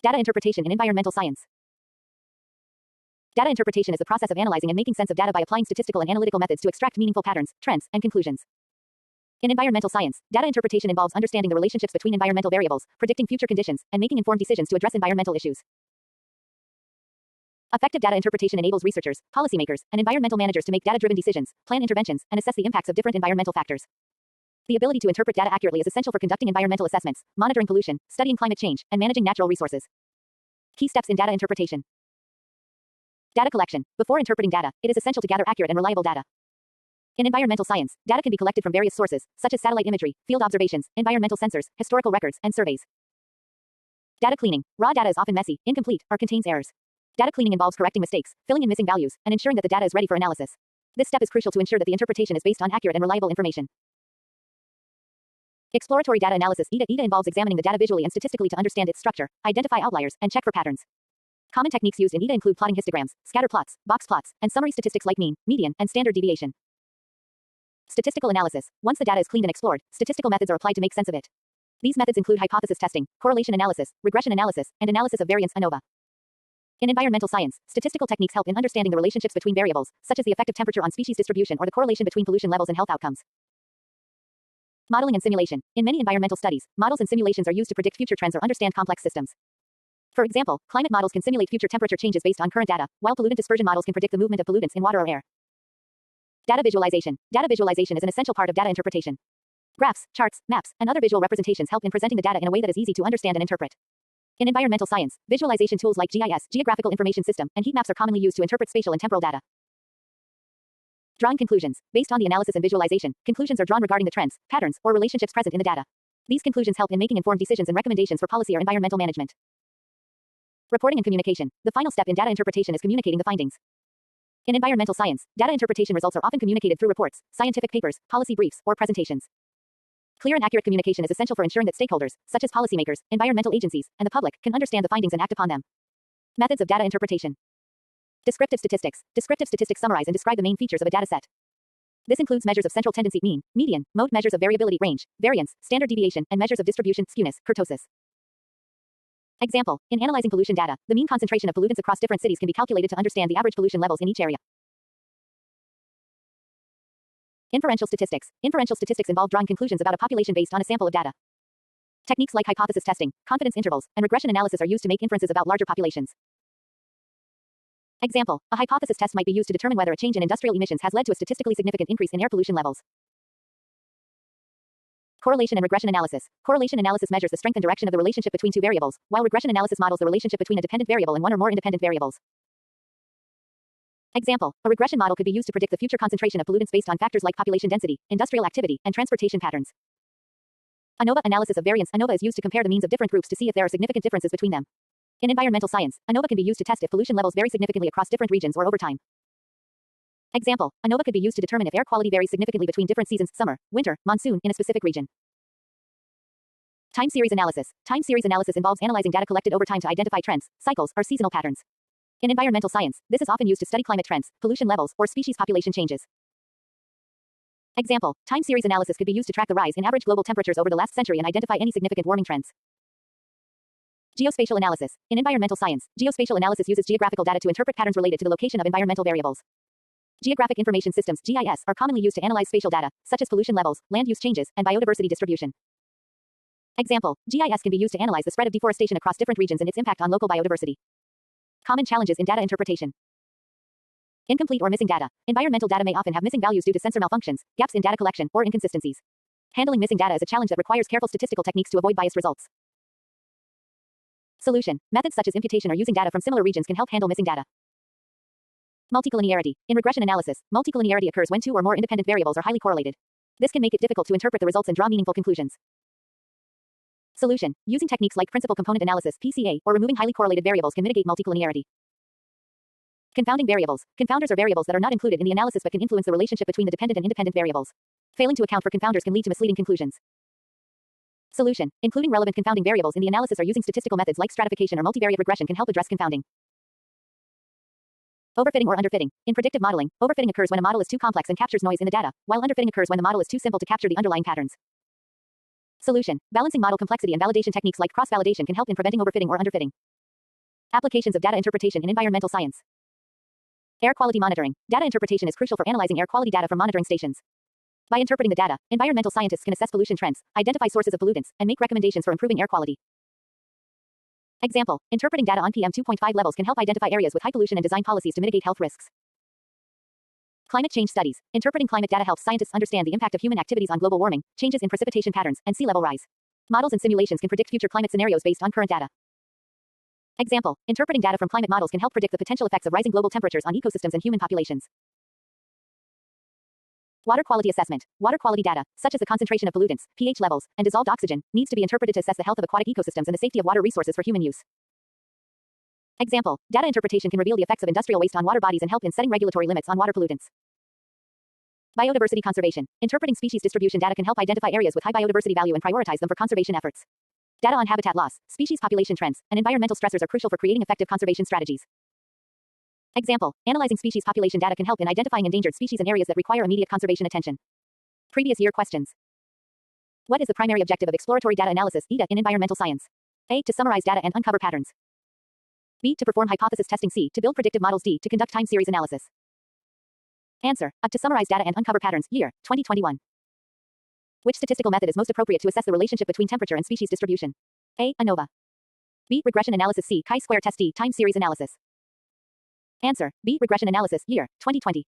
Data interpretation in environmental science. Data interpretation is the process of analyzing and making sense of data by applying statistical and analytical methods to extract meaningful patterns, trends, and conclusions. In environmental science, data interpretation involves understanding the relationships between environmental variables, predicting future conditions, and making informed decisions to address environmental issues. Effective data interpretation enables researchers, policymakers, and environmental managers to make data-driven decisions, plan interventions, and assess the impacts of different environmental factors. The ability to interpret data accurately is essential for conducting environmental assessments, monitoring pollution, studying climate change, and managing natural resources. Key steps in data interpretation. Data collection. Before interpreting data, it is essential to gather accurate and reliable data. In environmental science, data can be collected from various sources, such as satellite imagery, field observations, environmental sensors, historical records, and surveys. Data cleaning. Raw data is often messy, incomplete, or contains errors. Data cleaning involves correcting mistakes, filling in missing values, and ensuring that the data is ready for analysis. This step is crucial to ensure that the interpretation is based on accurate and reliable information. Exploratory data analysis. EDA involves examining the data visually and statistically to understand its structure, identify outliers, and check for patterns. Common techniques used in EDA include plotting histograms, scatter plots, box plots, and summary statistics like mean, median, and standard deviation. Statistical analysis. Once the data is cleaned and explored, statistical methods are applied to make sense of it. These methods include hypothesis testing, correlation analysis, regression analysis, and analysis of variance ANOVA. In environmental science, statistical techniques help in understanding the relationships between variables, such as the effect of temperature on species distribution or the correlation between pollution levels and health outcomes. Modeling and simulation. In many environmental studies, models and simulations are used to predict future trends or understand complex systems. For example, climate models can simulate future temperature changes based on current data, while pollutant dispersion models can predict the movement of pollutants in water or air. Data visualization. Data visualization is an essential part of data interpretation. Graphs, charts, maps, and other visual representations help in presenting the data in a way that is easy to understand and interpret. In environmental science, visualization tools like GIS, Geographical Information System, and heat maps are commonly used to interpret spatial and temporal data. Drawing conclusions. Based on the analysis and visualization, conclusions are drawn regarding the trends, patterns, or relationships present in the data. These conclusions help in making informed decisions and recommendations for policy or environmental management. Reporting and communication. The final step in data interpretation is communicating the findings. In environmental science, data interpretation results are often communicated through reports, scientific papers, policy briefs, or presentations. Clear and accurate communication is essential for ensuring that stakeholders, such as policymakers, environmental agencies, and the public, can understand the findings and act upon them. Methods of data interpretation. Descriptive statistics. Descriptive statistics summarize and describe the main features of a data set. This includes measures of central tendency, mean, median, mode, measures of variability, range, variance, standard deviation, and measures of distribution, skewness, kurtosis. Example, in analyzing pollution data, the mean concentration of pollutants across different cities can be calculated to understand the average pollution levels in each area. Inferential statistics. Inferential statistics involve drawing conclusions about a population based on a sample of data. Techniques like hypothesis testing, confidence intervals, and regression analysis are used to make inferences about larger populations. Example, a hypothesis test might be used to determine whether a change in industrial emissions has led to a statistically significant increase in air pollution levels. Correlation and regression analysis. Correlation analysis measures the strength and direction of the relationship between two variables, while regression analysis models the relationship between a dependent variable and one or more independent variables. Example, a regression model could be used to predict the future concentration of pollutants based on factors like population density, industrial activity, and transportation patterns. ANOVA analysis of variance. ANOVA is used to compare the means of different groups to see if there are significant differences between them. In environmental science, ANOVA can be used to test if pollution levels vary significantly across different regions or over time. Example, ANOVA could be used to determine if air quality varies significantly between different seasons, summer, winter, monsoon, in a specific region. Time series analysis. Time series analysis involves analyzing data collected over time to identify trends, cycles, or seasonal patterns. In environmental science, this is often used to study climate trends, pollution levels, or species population changes. Example, time series analysis could be used to track the rise in average global temperatures over the last century and identify any significant warming trends. Geospatial analysis. In environmental science, geospatial analysis uses geographical data to interpret patterns related to the location of environmental variables. Geographic information systems, GIS, are commonly used to analyze spatial data, such as pollution levels, land use changes, and biodiversity distribution. Example, GIS can be used to analyze the spread of deforestation across different regions and its impact on local biodiversity. Common challenges in data interpretation. Incomplete or missing data. Environmental data may often have missing values due to sensor malfunctions, gaps in data collection, or inconsistencies. Handling missing data is a challenge that requires careful statistical techniques to avoid biased results. Solution. Methods such as imputation or using data from similar regions can help handle missing data. Multicollinearity. In regression analysis, multicollinearity occurs when two or more independent variables are highly correlated. This can make it difficult to interpret the results and draw meaningful conclusions. Solution. Using techniques like principal component analysis (PCA) or removing highly correlated variables can mitigate multicollinearity. Confounding variables. Confounders are variables that are not included in the analysis but can influence the relationship between the dependent and independent variables. Failing to account for confounders can lead to misleading conclusions. Solution. Including relevant confounding variables in the analysis or using statistical methods like stratification or multivariate regression can help address confounding. Overfitting or underfitting. In predictive modeling, overfitting occurs when a model is too complex and captures noise in the data, while underfitting occurs when the model is too simple to capture the underlying patterns. Solution. Balancing model complexity and validation techniques like cross-validation can help in preventing overfitting or underfitting. Applications of data interpretation in environmental science. Air quality monitoring. Data interpretation is crucial for analyzing air quality data from monitoring stations. By interpreting the data, environmental scientists can assess pollution trends, identify sources of pollutants, and make recommendations for improving air quality. Example, interpreting data on PM 2.5 levels can help identify areas with high pollution and design policies to mitigate health risks. Climate change studies. Interpreting climate data helps scientists understand the impact of human activities on global warming, changes in precipitation patterns, and sea level rise. Models and simulations can predict future climate scenarios based on current data. Example, interpreting data from climate models can help predict the potential effects of rising global temperatures on ecosystems and human populations. Water quality assessment. Water quality data, such as the concentration of pollutants, pH levels, and dissolved oxygen, needs to be interpreted to assess the health of aquatic ecosystems and the safety of water resources for human use. Example, data interpretation can reveal the effects of industrial waste on water bodies and help in setting regulatory limits on water pollutants. Biodiversity conservation. Interpreting species distribution data can help identify areas with high biodiversity value and prioritize them for conservation efforts. Data on habitat loss, species population trends, and environmental stressors are crucial for creating effective conservation strategies. Example, analyzing species population data can help in identifying endangered species and areas that require immediate conservation attention. Previous year questions. What is the primary objective of exploratory data analysis (EDA) in environmental science? A. To summarize data and uncover patterns. B. To perform hypothesis testing. C. To build predictive models. D. To conduct time series analysis. Answer. A. To summarize data and uncover patterns. Year, 2021. Which statistical method is most appropriate to assess the relationship between temperature and species distribution? A. ANOVA. B. Regression analysis. C. Chi-square test. D. Time series analysis. Answer. B. Regression analysis. Year, 2020.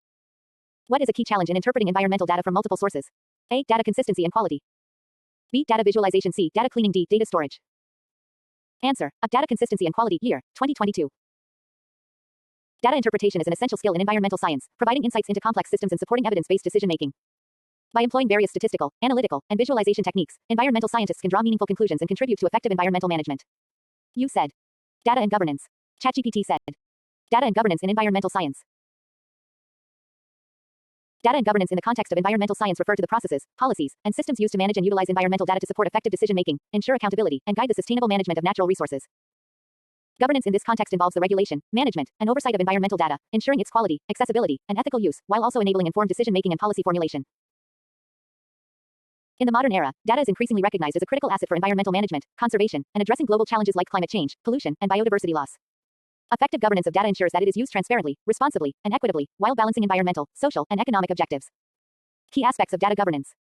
What is a key challenge in interpreting environmental data from multiple sources? A. Data consistency and quality. B. Data visualization. C. Data cleaning. D. Data storage. Answer. A. Data consistency and quality. Year, 2022. Data interpretation is an essential skill in environmental science, providing insights into complex systems and supporting evidence-based decision-making. By employing various statistical, analytical, and visualization techniques, environmental scientists can draw meaningful conclusions and contribute to effective environmental management. You said. Data and governance. ChatGPT said. Data and governance in environmental science. Data and governance in the context of environmental science refer to the processes, policies, and systems used to manage and utilize environmental data to support effective decision-making, ensure accountability, and guide the sustainable management of natural resources. Governance in this context involves the regulation, management, and oversight of environmental data, ensuring its quality, accessibility, and ethical use, while also enabling informed decision-making and policy formulation. In the modern era, data is increasingly recognized as a critical asset for environmental management, conservation, and addressing global challenges like climate change, pollution, and biodiversity loss. Effective governance of data ensures that it is used transparently, responsibly, and equitably, while balancing environmental, social, and economic objectives. Key aspects of data governance.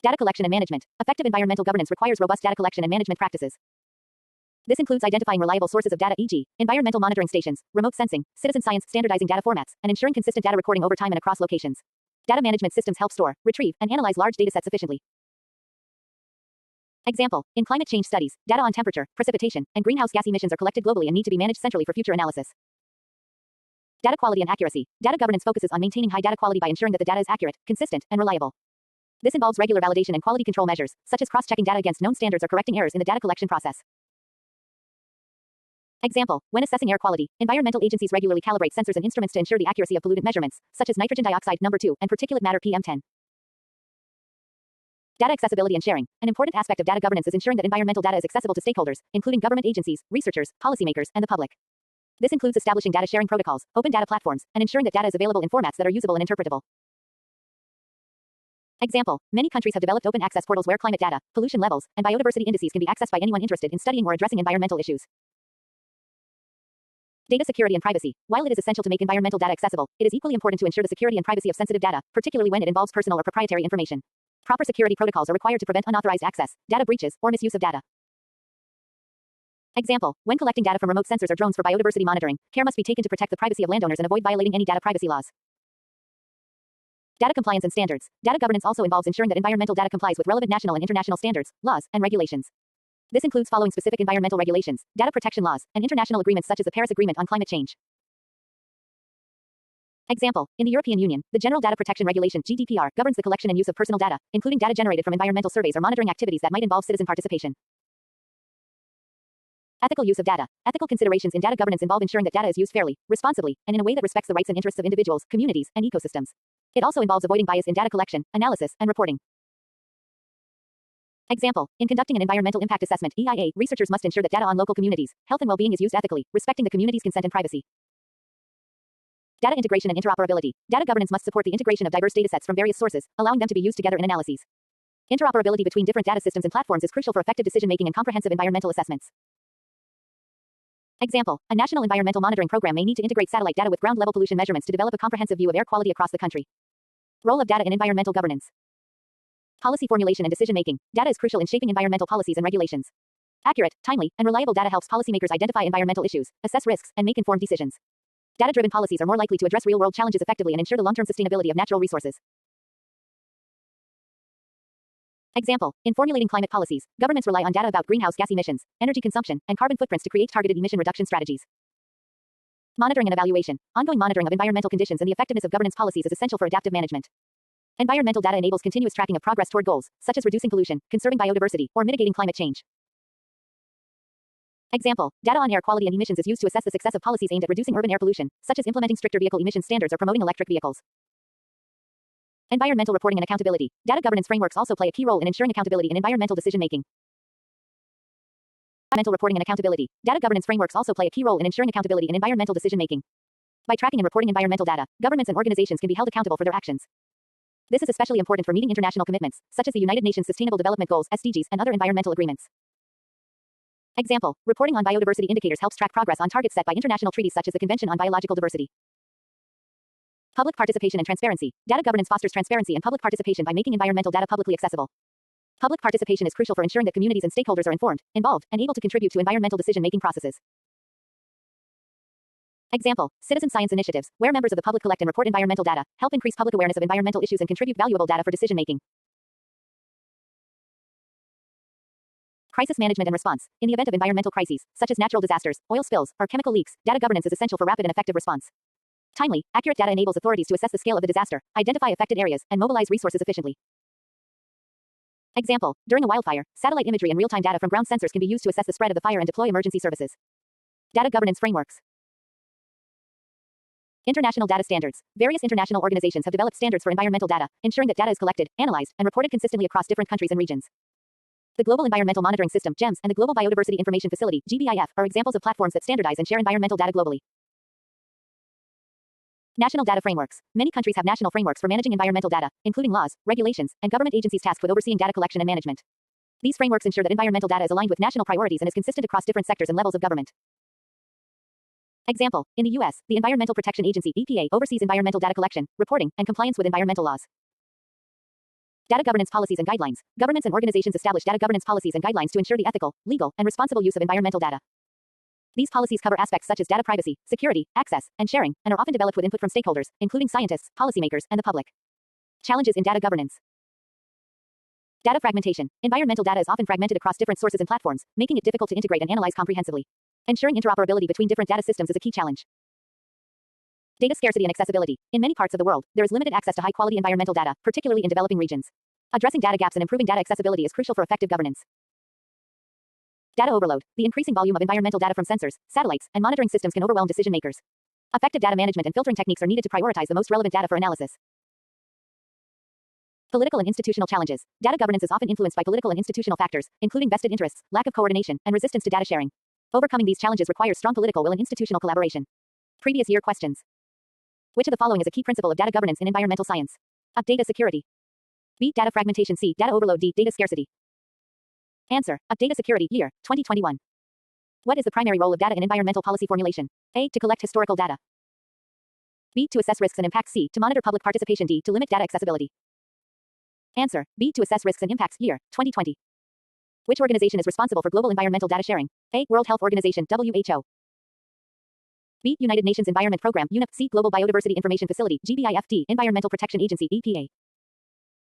Data collection and management. Effective environmental governance requires robust data collection and management practices. This includes identifying reliable sources of data, e.g., environmental monitoring stations, remote sensing, citizen science, standardizing data formats, and ensuring consistent data recording over time and across locations. Data management systems help store, retrieve, and analyze large datasets efficiently. Example, in climate change studies, data on temperature, precipitation, and greenhouse gas emissions are collected globally and need to be managed centrally for future analysis. Data quality and accuracy. Data governance focuses on maintaining high data quality by ensuring that the data is accurate, consistent, and reliable. This involves regular validation and quality control measures, such as cross-checking data against known standards or correcting errors in the data collection process. Example, when assessing air quality, environmental agencies regularly calibrate sensors and instruments to ensure the accuracy of pollutant measurements, such as nitrogen dioxide number 2 and particulate matter PM10. Data accessibility and sharing. An important aspect of data governance is ensuring that environmental data is accessible to stakeholders, including government agencies, researchers, policymakers, and the public. This includes establishing data sharing protocols, open data platforms, and ensuring that data is available in formats that are usable and interpretable. Example, many countries have developed open access portals where climate data, pollution levels, and biodiversity indices can be accessed by anyone interested in studying or addressing environmental issues. Data security and privacy. While it is essential to make environmental data accessible, it is equally important to ensure the security and privacy of sensitive data, particularly when it involves personal or proprietary information. Proper security protocols are required to prevent unauthorized access, data breaches, or misuse of data. Example, when collecting data from remote sensors or drones for biodiversity monitoring, care must be taken to protect the privacy of landowners and avoid violating any data privacy laws. Data compliance and standards. Data governance also involves ensuring that environmental data complies with relevant national and international standards, laws, and regulations. This includes following specific environmental regulations, data protection laws, and international agreements such as the Paris Agreement on Climate Change. Example, in the European Union, the General Data Protection Regulation (GDPR) governs the collection and use of personal data, including data generated from environmental surveys or monitoring activities that might involve citizen participation. Ethical use of data. Ethical considerations in data governance involve ensuring that data is used fairly, responsibly, and in a way that respects the rights and interests of individuals, communities, and ecosystems. It also involves avoiding bias in data collection, analysis, and reporting. Example, in conducting an environmental impact assessment (EIA), researchers must ensure that data on local communities, health and well-being is used ethically, respecting the community's consent and privacy. Data integration and interoperability. Data governance must support the integration of diverse datasets from various sources, allowing them to be used together in analyses. Interoperability between different data systems and platforms is crucial for effective decision-making and comprehensive environmental assessments. Example, a national environmental monitoring program may need to integrate satellite data with ground-level pollution measurements to develop a comprehensive view of air quality across the country. Role of data in environmental governance. Policy formulation and decision-making. Data is crucial in shaping environmental policies and regulations. Accurate, timely, and reliable data helps policymakers identify environmental issues, assess risks, and make informed decisions. Data-driven policies are more likely to address real-world challenges effectively and ensure the long-term sustainability of natural resources. Example, in formulating climate policies, governments rely on data about greenhouse gas emissions, energy consumption, and carbon footprints to create targeted emission reduction strategies. Monitoring and evaluation. Ongoing monitoring of environmental conditions and the effectiveness of governance policies is essential for adaptive management. Environmental data enables continuous tracking of progress toward goals, such as reducing pollution, conserving biodiversity, or mitigating climate change. Example, data on air quality and emissions is used to assess the success of policies aimed at reducing urban air pollution, such as implementing stricter vehicle emission standards or promoting electric vehicles. Environmental reporting and accountability. Data governance frameworks also play a key role in ensuring accountability in environmental decision-making. Environmental reporting and accountability. Data governance frameworks also play a key role in ensuring accountability in environmental decision-making. By tracking and reporting environmental data, governments and organizations can be held accountable for their actions. This is especially important for meeting international commitments, such as the United Nations Sustainable Development Goals (SDGs) and other environmental agreements. Example, reporting on biodiversity indicators helps track progress on targets set by international treaties such as the Convention on Biological Diversity. Public participation and transparency. Data governance fosters transparency and public participation by making environmental data publicly accessible. Public participation is crucial for ensuring that communities and stakeholders are informed, involved, and able to contribute to environmental decision-making processes. Example, citizen science initiatives, where members of the public collect and report environmental data, help increase public awareness of environmental issues and contribute valuable data for decision-making. Crisis management and response. In the event of environmental crises, such as natural disasters, oil spills, or chemical leaks, data governance is essential for rapid and effective response. Timely, accurate data enables authorities to assess the scale of the disaster, identify affected areas, and mobilize resources efficiently. Example, during a wildfire, satellite imagery and real-time data from ground sensors can be used to assess the spread of the fire and deploy emergency services. Data governance frameworks. International data standards. Various international organizations have developed standards for environmental data, ensuring that data is collected, analyzed, and reported consistently across different countries and regions. The Global Environmental Monitoring System, GEMS, and the Global Biodiversity Information Facility, GBIF, are examples of platforms that standardize and share environmental data globally. National data frameworks. Many countries have national frameworks for managing environmental data, including laws, regulations, and government agencies tasked with overseeing data collection and management. These frameworks ensure that environmental data is aligned with national priorities and is consistent across different sectors and levels of government. Example, in the U.S., the Environmental Protection Agency, EPA, oversees environmental data collection, reporting, and compliance with environmental laws. Data governance policies and guidelines. Governments and organizations establish data governance policies and guidelines to ensure the ethical, legal, and responsible use of environmental data. These policies cover aspects such as data privacy, security, access, and sharing, and are often developed with input from stakeholders, including scientists, policymakers, and the public. Challenges in data governance. Data fragmentation. Environmental data is often fragmented across different sources and platforms, making it difficult to integrate and analyze comprehensively. Ensuring interoperability between different data systems is a key challenge. Data scarcity and accessibility. In many parts of the world, there is limited access to high-quality environmental data, particularly in developing regions. Addressing data gaps and improving data accessibility is crucial for effective governance. Data overload. The increasing volume of environmental data from sensors, satellites, and monitoring systems can overwhelm decision makers. Effective data management and filtering techniques are needed to prioritize the most relevant data for analysis. Political and institutional challenges. Data governance is often influenced by political and institutional factors, including vested interests, lack of coordination, and resistance to data sharing. Overcoming these challenges requires strong political will and institutional collaboration. Previous year questions. Which of the following is a key principle of data governance in environmental science? A. Data security. B. Data fragmentation. C. Data overload. D. Data scarcity. Answer. A. Data security. Year 2021. What is the primary role of data in environmental policy formulation? A. To collect historical data. B. To assess risks and impacts. C. To monitor public participation. D. To limit data accessibility. Answer. B. To assess risks and impacts. Year 2020. Which organization is responsible for global environmental data sharing? A. World Health Organization. WHO. B. United Nations Environment Program. UNEP. C. Global Biodiversity Information Facility. GBIF. D. Environmental Protection Agency. EPA.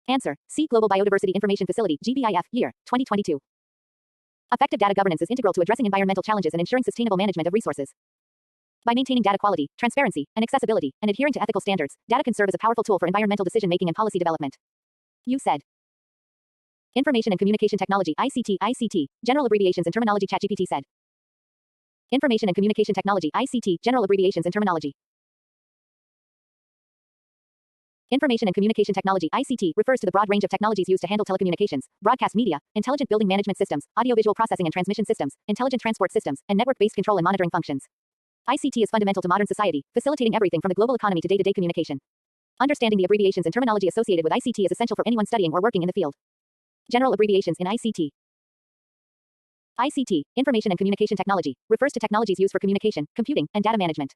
Answer. C. Global Biodiversity Information Facility. GBIF. Year 2022. Effective data governance is integral to addressing environmental challenges and ensuring sustainable management of resources. By maintaining data quality, transparency, and accessibility, and adhering to ethical standards, data can serve as a powerful tool for environmental decision-making and policy development. You said. Information and Communication Technology. ICT. General abbreviations and terminology. ChatGPT said. Information and Communication Technology. ICT. General abbreviations and terminology. Information and Communication Technology (ICT) refers to the broad range of technologies used to handle telecommunications, broadcast media, intelligent building management systems, audiovisual processing and transmission systems, intelligent transport systems, and network-based control and monitoring functions. ICT is fundamental to modern society, facilitating everything from the global economy to day-to-day communication. Understanding the abbreviations and terminology associated with ICT is essential for anyone studying or working in the field. General abbreviations in ICT. ICT, Information and Communication Technology, refers to technologies used for communication, computing, and data management.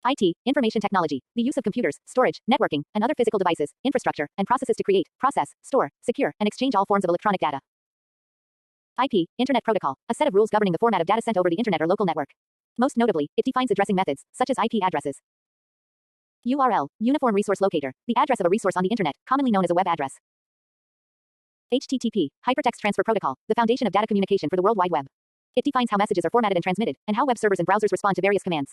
IT, Information Technology, the use of computers, storage, networking, and other physical devices, infrastructure, and processes to create, process, store, secure, and exchange all forms of electronic data. IP, Internet Protocol, a set of rules governing the format of data sent over the Internet or local network. Most notably, it defines addressing methods, such as IP addresses. URL, Uniform Resource Locator, the address of a resource on the Internet, commonly known as a web address. HTTP, Hypertext Transfer Protocol, the foundation of data communication for the World Wide Web. It defines how messages are formatted and transmitted, and how web servers and browsers respond to various commands.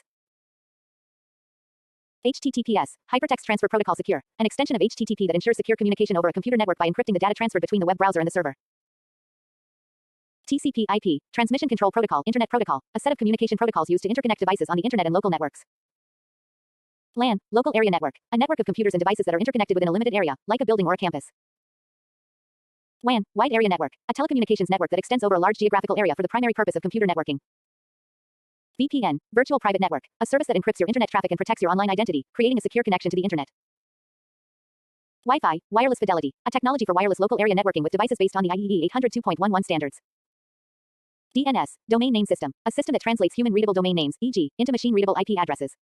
HTTPS, Hypertext Transfer Protocol Secure, an extension of HTTP that ensures secure communication over a computer network by encrypting the data transferred between the web browser and the server. TCP/IP, Transmission Control Protocol, Internet Protocol, a set of communication protocols used to interconnect devices on the Internet and local networks. LAN, Local Area Network, a network of computers and devices that are interconnected within a limited area, like a building or a campus. WAN, Wide Area Network, a telecommunications network that extends over a large geographical area for the primary purpose of computer networking. VPN, Virtual Private Network, a service that encrypts your internet traffic and protects your online identity, creating a secure connection to the Internet. Wi-Fi, Wireless Fidelity, a technology for wireless local area networking with devices based on the IEEE 802.11 standards. DNS, Domain Name System, a system that translates human-readable domain names, e.g., into machine-readable IP addresses.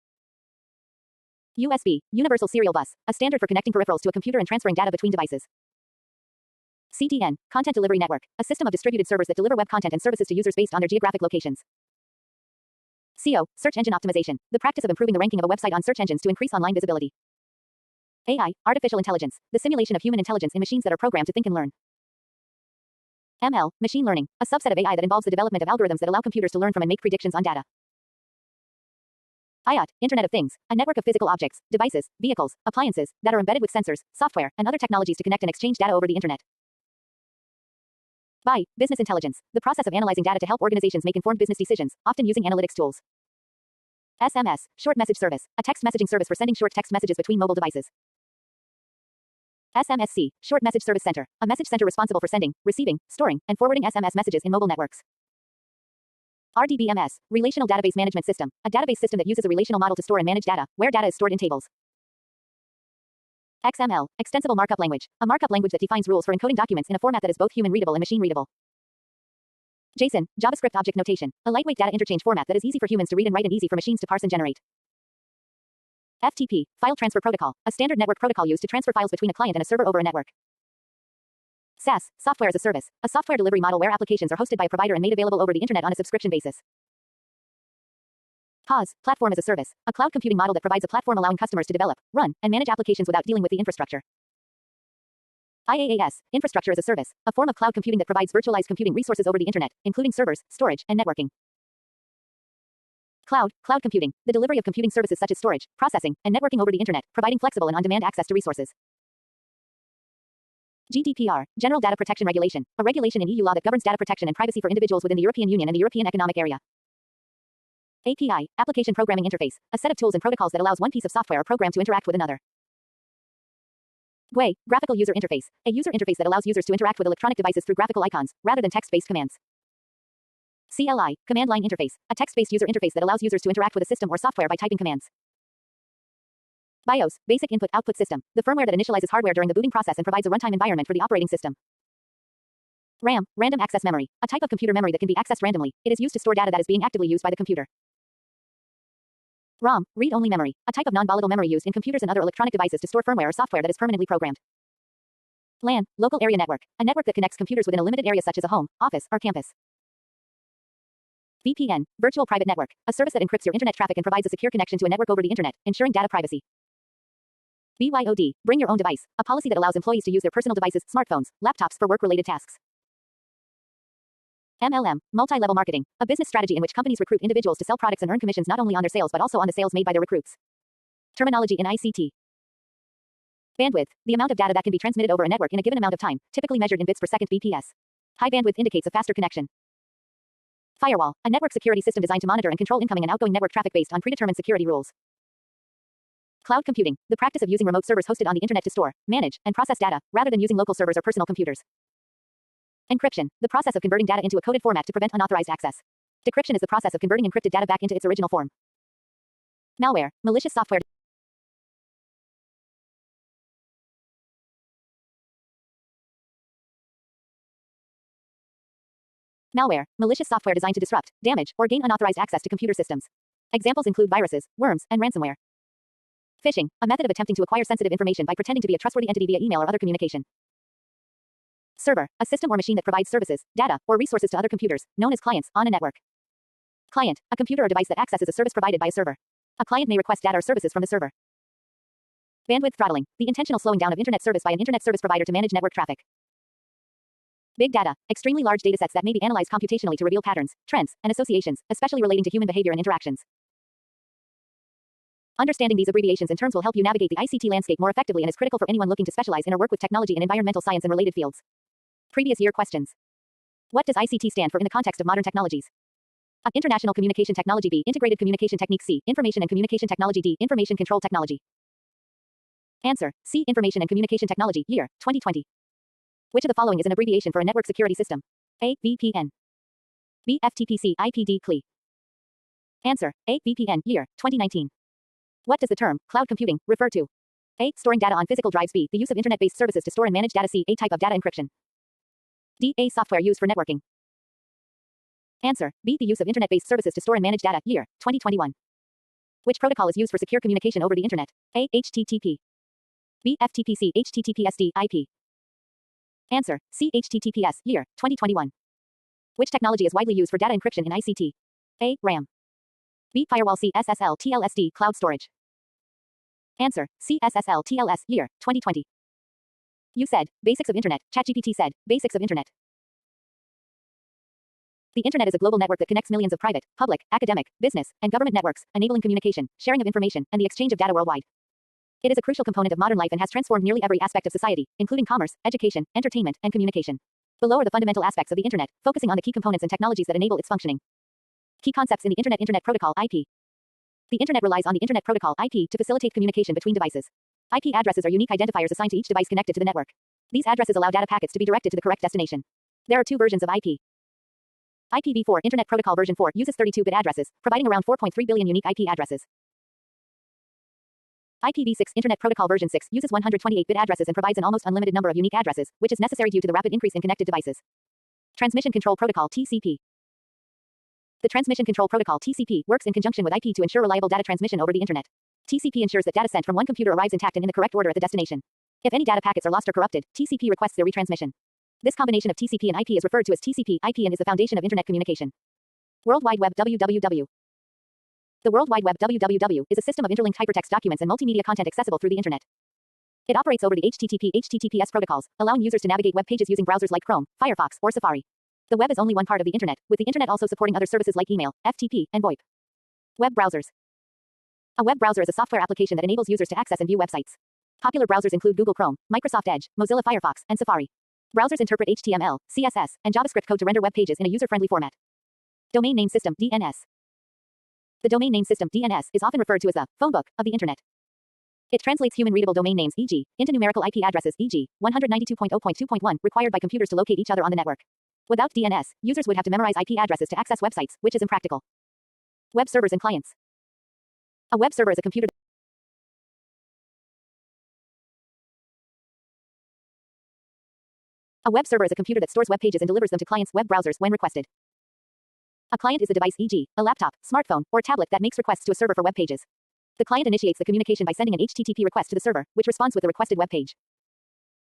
USB, Universal Serial Bus, a standard for connecting peripherals to a computer and transferring data between devices. CDN, Content Delivery Network, a system of distributed servers that deliver web content and services to users based on their geographic locations. SEO, Search Engine Optimization, the practice of improving the ranking of a website on search engines to increase online visibility. AI, Artificial Intelligence, the simulation of human intelligence in machines that are programmed to think and learn. ML, Machine Learning, a subset of AI that involves the development of algorithms that allow computers to learn from and make predictions on data. IoT, Internet of Things, a network of physical objects, devices, vehicles, appliances, that are embedded with sensors, software, and other technologies to connect and exchange data over the Internet. BI, Business Intelligence, the process of analyzing data to help organizations make informed business decisions, often using analytics tools. SMS, Short Message Service, a text messaging service for sending short text messages between mobile devices. SMSC, Short Message Service Center, a message center responsible for sending, receiving, storing, and forwarding SMS messages in mobile networks. RDBMS, Relational Database Management System, a database system that uses a relational model to store and manage data, where data is stored in tables. XML, Extensible Markup Language, a markup language that defines rules for encoding documents in a format that is both human-readable and machine-readable. JSON, JavaScript Object Notation, a lightweight data interchange format that is easy for humans to read and write and easy for machines to parse and generate. FTP, File Transfer Protocol, a standard network protocol used to transfer files between a client and a server over a network. SaaS, Software as a Service, a software delivery model where applications are hosted by a provider and made available over the Internet on a subscription basis. PaaS, Platform as a Service, a cloud computing model that provides a platform allowing customers to develop, run, and manage applications without dealing with the infrastructure. IaaS, Infrastructure as a Service, a form of cloud computing that provides virtualized computing resources over the Internet, including servers, storage, and networking. Cloud computing, the delivery of computing services such as storage, processing, and networking over the Internet, providing flexible and on-demand access to resources. GDPR, General Data Protection Regulation, a regulation in EU law that governs data protection and privacy for individuals within the European Union and the European Economic Area. API, Application Programming Interface, a set of tools and protocols that allows one piece of software or program to interact with another. GUI, Graphical User Interface, a user interface that allows users to interact with electronic devices through graphical icons, rather than text-based commands. CLI, Command Line Interface, a text-based user interface that allows users to interact with a system or software by typing commands. BIOS, Basic Input-Output System, the firmware that initializes hardware during the booting process and provides a runtime environment for the operating system. RAM, Random Access Memory, a type of computer memory that can be accessed randomly. It is used to store data that is being actively used by the computer. ROM, Read-Only Memory, a type of non-volatile memory used in computers and other electronic devices to store firmware or software that is permanently programmed. LAN, Local Area Network, a network that connects computers within a limited area such as a home, office, or campus. VPN, Virtual Private Network, a service that encrypts your internet traffic and provides a secure connection to a network over the Internet, ensuring data privacy. BYOD, Bring Your Own Device, a policy that allows employees to use their personal devices, smartphones, laptops for work-related tasks. MLM, Multi-Level Marketing, a business strategy in which companies recruit individuals to sell products and earn commissions not only on their sales but also on the sales made by their recruits. Terminology in ICT. Bandwidth, the amount of data that can be transmitted over a network in a given amount of time, typically measured in bits per second (bps). High bandwidth indicates a faster connection. Firewall, a network security system designed to monitor and control incoming and outgoing network traffic based on predetermined security rules. Cloud computing, the practice of using remote servers hosted on the Internet to store, manage, and process data, rather than using local servers or personal computers. Encryption, the process of converting data into a coded format to prevent unauthorized access. Decryption is the process of converting encrypted data back into its original form. Malware, malicious software. Malware, malicious software designed to disrupt, damage, or gain unauthorized access to computer systems. Examples include viruses, worms, and ransomware. Phishing, a method of attempting to acquire sensitive information by pretending to be a trustworthy entity via email or other communication. Server, a system or machine that provides services, data, or resources to other computers, known as clients, on a network. Client, a computer or device that accesses a service provided by a server. A client may request data or services from the server. Bandwidth throttling, the intentional slowing down of internet service by an internet service provider to manage network traffic. Big data, extremely large datasets that may be analyzed computationally to reveal patterns, trends, and associations, especially relating to human behavior and interactions. Understanding these abbreviations and terms will help you navigate the ICT landscape more effectively and is critical for anyone looking to specialize in or work with technology and environmental science and related fields. Previous year questions. What does ICT stand for in the context of modern technologies? A. International Communication Technology. B. Integrated Communication Technique. C. Information and Communication Technology. D. Information Control Technology. Answer. C. Information and Communication Technology. Year, 2020. Which of the following is an abbreviation for a network security system? A. VPN. B. FTPC IPD CLI. Answer. A. VPN. Year, 2019. What does the term cloud computing refer to? A. Storing data on physical drives. B. The use of internet-based services to store and manage data. C. A type of data encryption. D. A software used for networking. Answer. B. The use of internet-based services to store and manage data. Year, 2021. Which protocol is used for secure communication over the internet? A. HTTP. B. FTPC HTTPSD IP. Answer. C. HTTPS. Year, 2021. Which technology is widely used for data encryption in ICT? A. RAM. B. Firewall. C. SSL TLSD cloud storage. Answer. C. SSL TLS. Year, 2020. You said, basics of internet. ChatGPT said, basics of internet. The internet is a global network that connects millions of private, public, academic, business, and government networks, enabling communication, sharing of information, and the exchange of data worldwide. It is a crucial component of modern life and has transformed nearly every aspect of society, including commerce, education, entertainment, and communication. Below are the fundamental aspects of the internet, focusing on the key components and technologies that enable its functioning. Key concepts in the Internet Protocol IP. The internet relies on the Internet Protocol IP to facilitate communication between devices. IP addresses are unique identifiers assigned to each device connected to the network. These addresses allow data packets to be directed to the correct destination. There are two versions of IP. IPv4 Internet Protocol version 4 uses 32-bit addresses, providing around 4.3 billion unique IP addresses. IPv6 Internet Protocol version 6 uses 128-bit addresses and provides an almost unlimited number of unique addresses, which is necessary due to the rapid increase in connected devices. Transmission Control Protocol TCP. The Transmission Control Protocol TCP works in conjunction with IP to ensure reliable data transmission over the internet. TCP ensures that data sent from one computer arrives intact and in the correct order at the destination. If any data packets are lost or corrupted, TCP requests their retransmission. This combination of TCP and IP is referred to as TCP/IP and is the foundation of internet communication. World Wide Web WWW. The World Wide Web WWW is a system of interlinked hypertext documents and multimedia content accessible through the internet. It operates over the HTTP/HTTPS protocols, allowing users to navigate web pages using browsers like Chrome, Firefox, or Safari. The web is only one part of the internet, with the internet also supporting other services like email, FTP, and VoIP. Web browsers. A web browser is a software application that enables users to access and view websites. Popular browsers include Google Chrome, Microsoft Edge, Mozilla Firefox, and Safari. Browsers interpret HTML, CSS, and JavaScript code to render web pages in a user-friendly format. Domain Name System DNS. The Domain Name System DNS is often referred to as the phone book of the internet. It translates human-readable domain names, e.g., into numerical IP addresses, e.g., 192.0.2.1, required by computers to locate each other on the network. Without DNS, users would have to memorize IP addresses to access websites, which is impractical. Web servers and clients. A web server is a computer. A web server is a computer that stores web pages and delivers them to clients' web browsers when requested. A client is a device, e.g., a laptop, smartphone, or tablet that makes requests to a server for web pages. The client initiates the communication by sending an HTTP request to the server, which responds with the requested web page.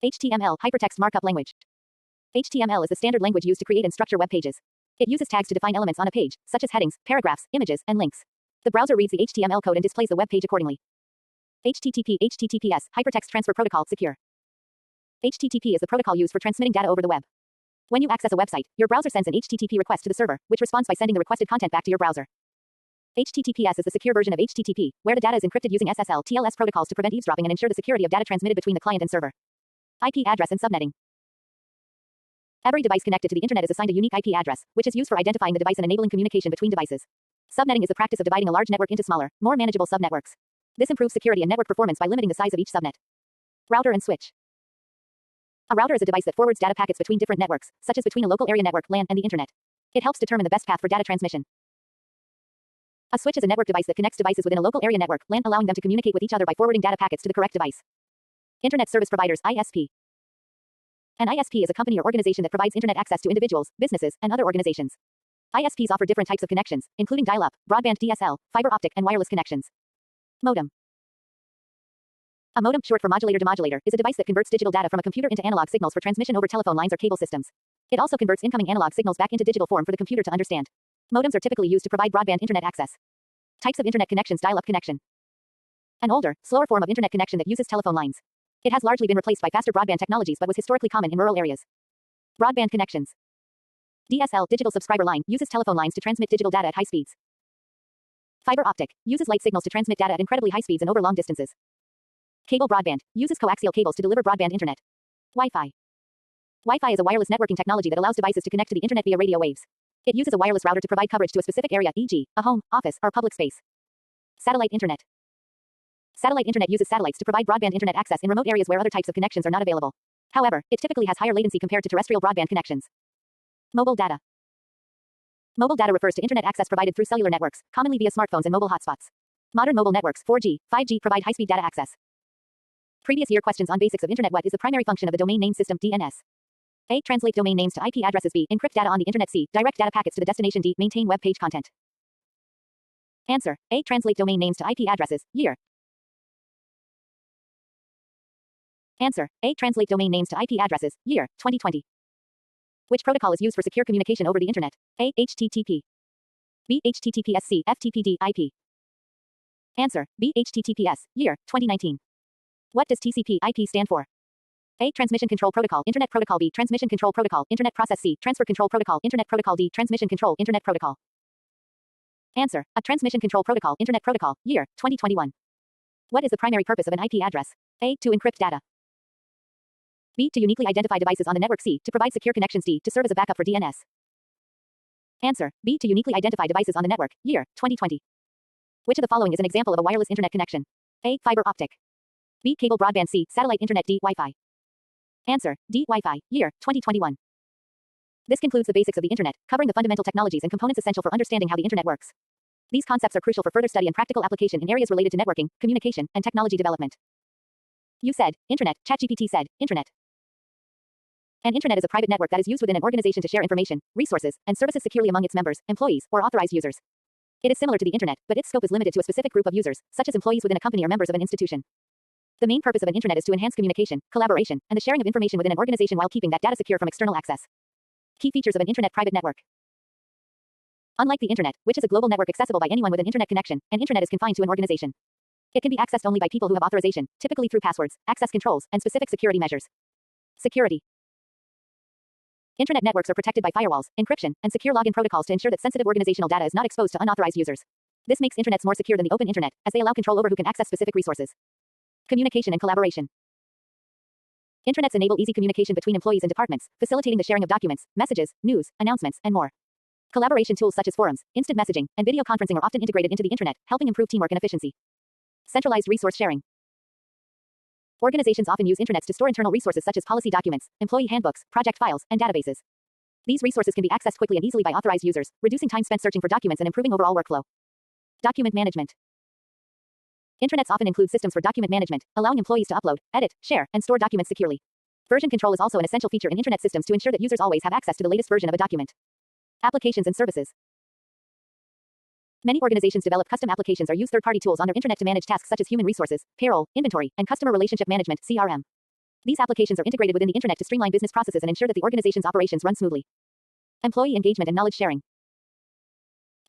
HTML Hypertext Markup Language. HTML is the standard language used to create and structure web pages. It uses tags to define elements on a page, such as headings, paragraphs, images, and links. The browser reads the HTML code and displays the web page accordingly. HTTPS Hypertext Transfer Protocol Secure. HTTP is the protocol used for transmitting data over the web. When you access a website, your browser sends an HTTP request to the server, which responds by sending the requested content back to your browser. HTTPS is the secure version of HTTP, where the data is encrypted using SSL TLS protocols to prevent eavesdropping and ensure the security of data transmitted between the client and server. IP address and subnetting. Every device connected to the internet is assigned a unique IP address, which is used for identifying the device and enabling communication between devices. Subnetting is the practice of dividing a large network into smaller, more manageable subnetworks. This improves security and network performance by limiting the size of each subnet. Router and switch. A router is a device that forwards data packets between different networks, such as between a local area network, LAN, and the internet. It helps determine the best path for data transmission. A switch is a network device that connects devices within a local area network, LAN, allowing them to communicate with each other by forwarding data packets to the correct device. Internet Service Providers, ISP. An ISP is a company or organization that provides internet access to individuals, businesses, and other organizations. ISPs offer different types of connections, including dial-up, broadband DSL, fiber optic, and wireless connections. Modem. A modem, short for modulator-demodulator, is a device that converts digital data from a computer into analog signals for transmission over telephone lines or cable systems. It also converts incoming analog signals back into digital form for the computer to understand. Modems are typically used to provide broadband internet access. Types of internet connections: dial-up connection. An older, slower form of internet connection that uses telephone lines. It has largely been replaced by faster broadband technologies but was historically common in rural areas. Broadband connections. DSL, digital subscriber line, uses telephone lines to transmit digital data at high speeds. Fiber optic, uses light signals to transmit data at incredibly high speeds and over long distances. Cable broadband, uses coaxial cables to deliver broadband internet. Wi-Fi. Wi-Fi is a wireless networking technology that allows devices to connect to the internet via radio waves. It uses a wireless router to provide coverage to a specific area, e.g., a home, office, or public space. Satellite internet. Satellite internet uses satellites to provide broadband internet access in remote areas where other types of connections are not available. However, it typically has higher latency compared to terrestrial broadband connections. Mobile data. Mobile data refers to internet access provided through cellular networks, commonly via smartphones and mobile hotspots. Modern mobile networks, 4G, 5G, provide high-speed data access. Previous year questions on basics of internet. What is the primary function of the domain name system, DNS? A. Translate domain names to IP addresses. B. Encrypt data on the internet. C. Direct data packets to the destination. D. Maintain web page content. Answer. A. Translate domain names to IP addresses. Year. Answer. A. Translate domain names to IP addresses. Year, 2020. Which protocol is used for secure communication over the internet? A. HTTP. B. HTTPS. C. FTPD. IP. Answer. B. HTTPS. Year, 2019. What does TCP/IP stand for? A. Transmission Control Protocol, Internet Protocol. B. Transmission Control Protocol, Internet Process. C. Transfer Control Protocol, Internet Protocol. D. Transmission Control, Internet Protocol. Answer. A Transmission Control Protocol, Internet Protocol. Year, 2021. What is the primary purpose of an IP address? A. To encrypt data. B. To uniquely identify devices on the network. C. To provide secure connections. D. To serve as a backup for DNS. Answer. B. To uniquely identify devices on the network. Year, 2020. Which of the following is an example of a wireless internet connection? A. Fiber optic. B. Cable broadband. C. Satellite internet. D. Wi-Fi. Answer. D. Wi-Fi. Year, 2021. This concludes the basics of the internet, covering the fundamental technologies and components essential for understanding how the internet works. These concepts are crucial for further study and practical application in areas related to networking, communication, and technology development. You said, internet. ChatGPT said, internet. An internet is a private network that is used within an organization to share information, resources, and services securely among its members, employees, or authorized users. It is similar to the internet, but its scope is limited to a specific group of users, such as employees within a company or members of an institution. The main purpose of an internet is to enhance communication, collaboration, and the sharing of information within an organization while keeping that data secure from external access. Key features of an internet private network. Unlike the internet, which is a global network accessible by anyone with an internet connection, an internet is confined to an organization. It can be accessed only by people who have authorization, typically through passwords, access controls, and specific security measures. Security. Internet networks are protected by firewalls, encryption, and secure login protocols to ensure that sensitive organizational data is not exposed to unauthorized users. This makes internets more secure than the open internet, as they allow control over who can access specific resources. Communication and collaboration. Intranets enable easy communication between employees and departments, facilitating the sharing of documents, messages, news, announcements, and more. Collaboration tools such as forums, instant messaging, and video conferencing are often integrated into the internet, helping improve teamwork and efficiency. Centralized resource sharing. Organizations often use intranets to store internal resources such as policy documents, employee handbooks, project files, and databases. These resources can be accessed quickly and easily by authorized users, reducing time spent searching for documents and improving overall workflow. Document management. Intranets often include systems for document management, allowing employees to upload, edit, share, and store documents securely. Version control is also an essential feature in internet systems to ensure that users always have access to the latest version of a document. Applications and services. Many organizations develop custom applications or use third-party tools on their internet to manage tasks such as human resources, payroll, inventory, and customer relationship management, CRM. These applications are integrated within the internet to streamline business processes and ensure that the organization's operations run smoothly. Employee engagement and knowledge sharing.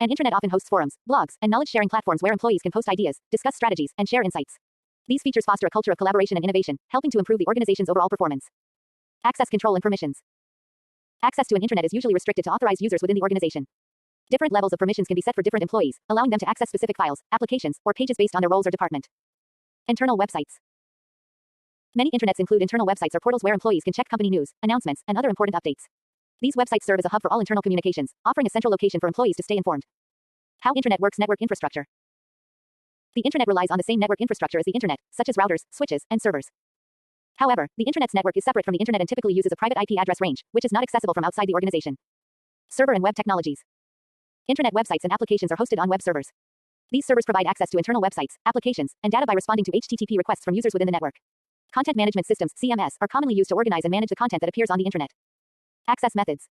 An internet often hosts forums, blogs, and knowledge-sharing platforms where employees can post ideas, discuss strategies, and share insights. These features foster a culture of collaboration and innovation, helping to improve the organization's overall performance. Access control and permissions. Access to an internet is usually restricted to authorized users within the organization. Different levels of permissions can be set for different employees, allowing them to access specific files, applications, or pages based on their roles or department. Internal websites. Many intranets include internal websites or portals where employees can check company news, announcements, and other important updates. These websites serve as a hub for all internal communications, offering a central location for employees to stay informed. How internet works. Network infrastructure. The internet relies on the same network infrastructure as the internet, such as routers, switches, and servers. However, the internet's network is separate from the internet and typically uses a private IP address range, which is not accessible from outside the organization. Server and web technologies. Internet websites and applications are hosted on web servers. These servers provide access to internal websites, applications, and data by responding to HTTP requests from users within the network. Content management systems, CMS, are commonly used to organize and manage the content that appears on the internet. Access methods.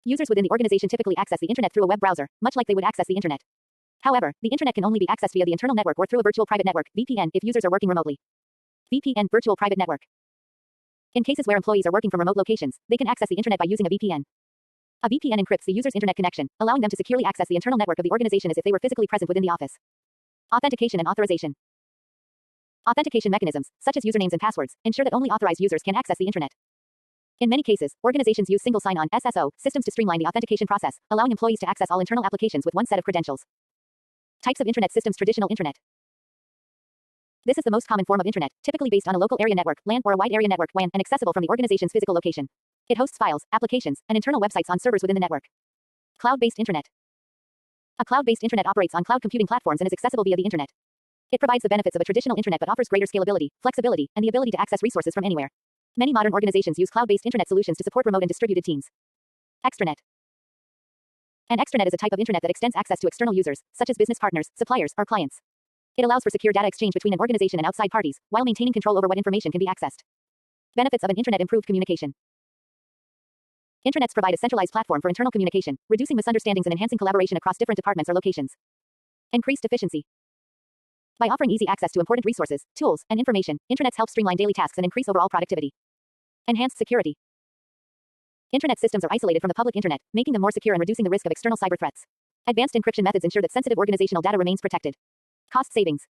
Users within the organization typically access the internet through a web browser, much like they would access the internet. However, the internet can only be accessed via the internal network or through a virtual private network, VPN, if users are working remotely. VPN, virtual private network. In cases where employees are working from remote locations, they can access the internet by using a VPN. A VPN encrypts the user's internet connection, allowing them to securely access the internal network of the organization as if they were physically present within the office. Authentication and authorization. Authentication mechanisms, such as usernames and passwords, ensure that only authorized users can access the internet. In many cases, organizations use single sign-on (SSO) systems to streamline the authentication process, allowing employees to access all internal applications with one set of credentials. Types of internet systems. Traditional internet. This is the most common form of internet, typically based on a local area network, LAN, or a wide area network, WAN, and accessible from the organization's physical location. It hosts files, applications, and internal websites on servers within the network. Cloud-based internet. A cloud-based internet operates on cloud computing platforms and is accessible via the internet. It provides the benefits of a traditional internet but offers greater scalability, flexibility, and the ability to access resources from anywhere. Many modern organizations use cloud-based internet solutions to support remote and distributed teams. Extranet. An extranet is a type of internet that extends access to external users, such as business partners, suppliers, or clients. It allows for secure data exchange between an organization and outside parties, while maintaining control over what information can be accessed. Benefits of an internet. Improved communication. Intranets provide a centralized platform for internal communication, reducing misunderstandings and enhancing collaboration across different departments or locations. Increased efficiency. By offering easy access to important resources, tools, and information, intranets help streamline daily tasks and increase overall productivity. Enhanced security. Internet systems are isolated from the public internet, making them more secure and reducing the risk of external cyber threats. Advanced encryption methods ensure that sensitive organizational data remains protected. Cost savings.